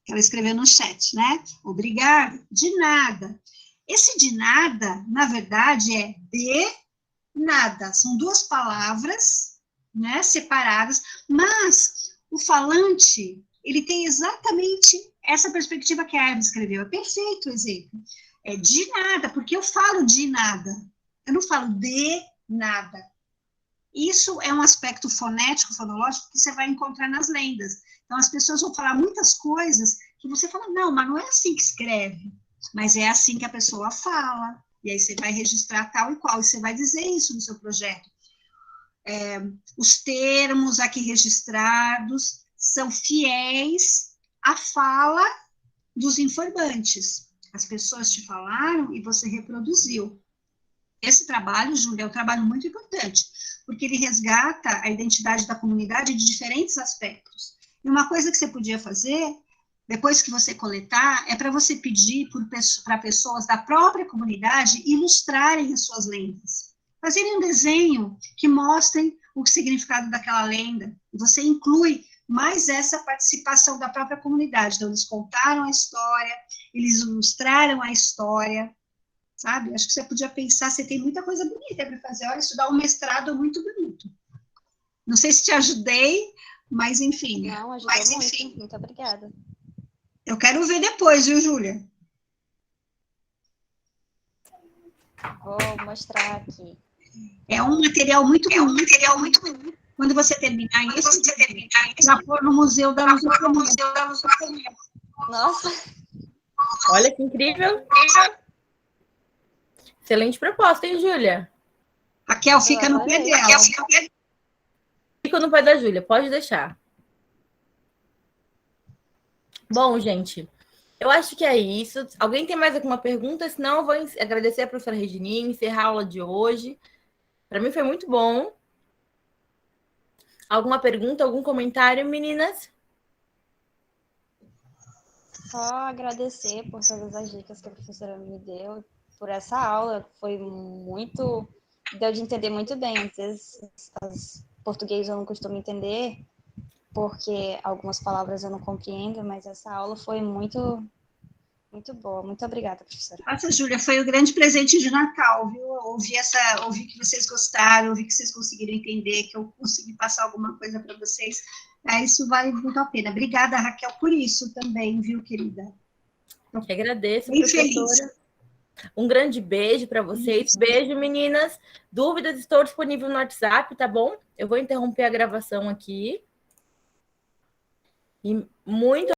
Ela escreveu no chat, né? Obrigada, de nada. Esse de nada, na verdade, é de nada. São duas palavras, né, separadas, mas o falante, ele tem exatamente essa perspectiva que a Eva escreveu. É perfeito o exemplo. É de nada, porque eu falo de nada. Eu não falo de nada. Isso é um aspecto fonético, fonológico, que você vai encontrar nas lendas. Então, as pessoas vão falar muitas coisas que você fala, não, mas não é assim que escreve. Mas é assim que a pessoa fala. E aí você vai registrar tal e qual, e você vai dizer isso no seu projeto. Os termos aqui registrados são fiéis à fala dos informantes. As pessoas te falaram e você reproduziu. Esse trabalho, Júlia, é um trabalho muito importante, porque ele resgata a identidade da comunidade de diferentes aspectos. E uma coisa que você podia fazer, depois que você coletar, é para você pedir para pessoas da própria comunidade ilustrarem as suas lendas. Fazerem um desenho que mostrem o significado daquela lenda. E você inclui mais essa participação da própria comunidade. Então, eles contaram a história, eles ilustraram a história, sabe? Acho que você podia pensar, você tem muita coisa bonita para fazer. Olha, estudar um mestrado é muito bonito. Não sei se te ajudei, mas enfim. Não, ajudou muito. Muito obrigada. Eu quero ver depois, viu, Júlia? Vou mostrar aqui. É um material muito bonito. Quando você terminar isso, já for no Museu da Lusofonia. Nossa! Olha que incrível! Excelente proposta, hein, Júlia? Raquel, fica no pé dela. Fica no pé da Júlia, pode deixar. Bom, gente, eu acho que é isso. Alguém tem mais alguma pergunta? Senão eu vou agradecer a professora Regininha, encerrar a aula de hoje. Para mim foi muito bom. Alguma pergunta, algum comentário, meninas? Só agradecer por todas as dicas que a professora me deu, por essa aula. Foi muito... Deu de entender muito bem. Às vezes, as português eu não costumo entender, porque algumas palavras eu não compreendo, mas essa aula foi muito, muito boa. Muito obrigada, professora. Nossa, Júlia, foi o grande presente de Natal, viu? Ouvi que vocês gostaram, ouvi que vocês conseguiram entender, que eu consegui passar alguma coisa para vocês. Isso vale muito a pena. Obrigada, Raquel, por isso também, viu, querida? Eu que agradeço, bem professora. Feliz. Um grande beijo para vocês. Beijo, meninas. Dúvidas, estou disponível no WhatsApp, tá bom? Eu vou interromper a gravação aqui. E muito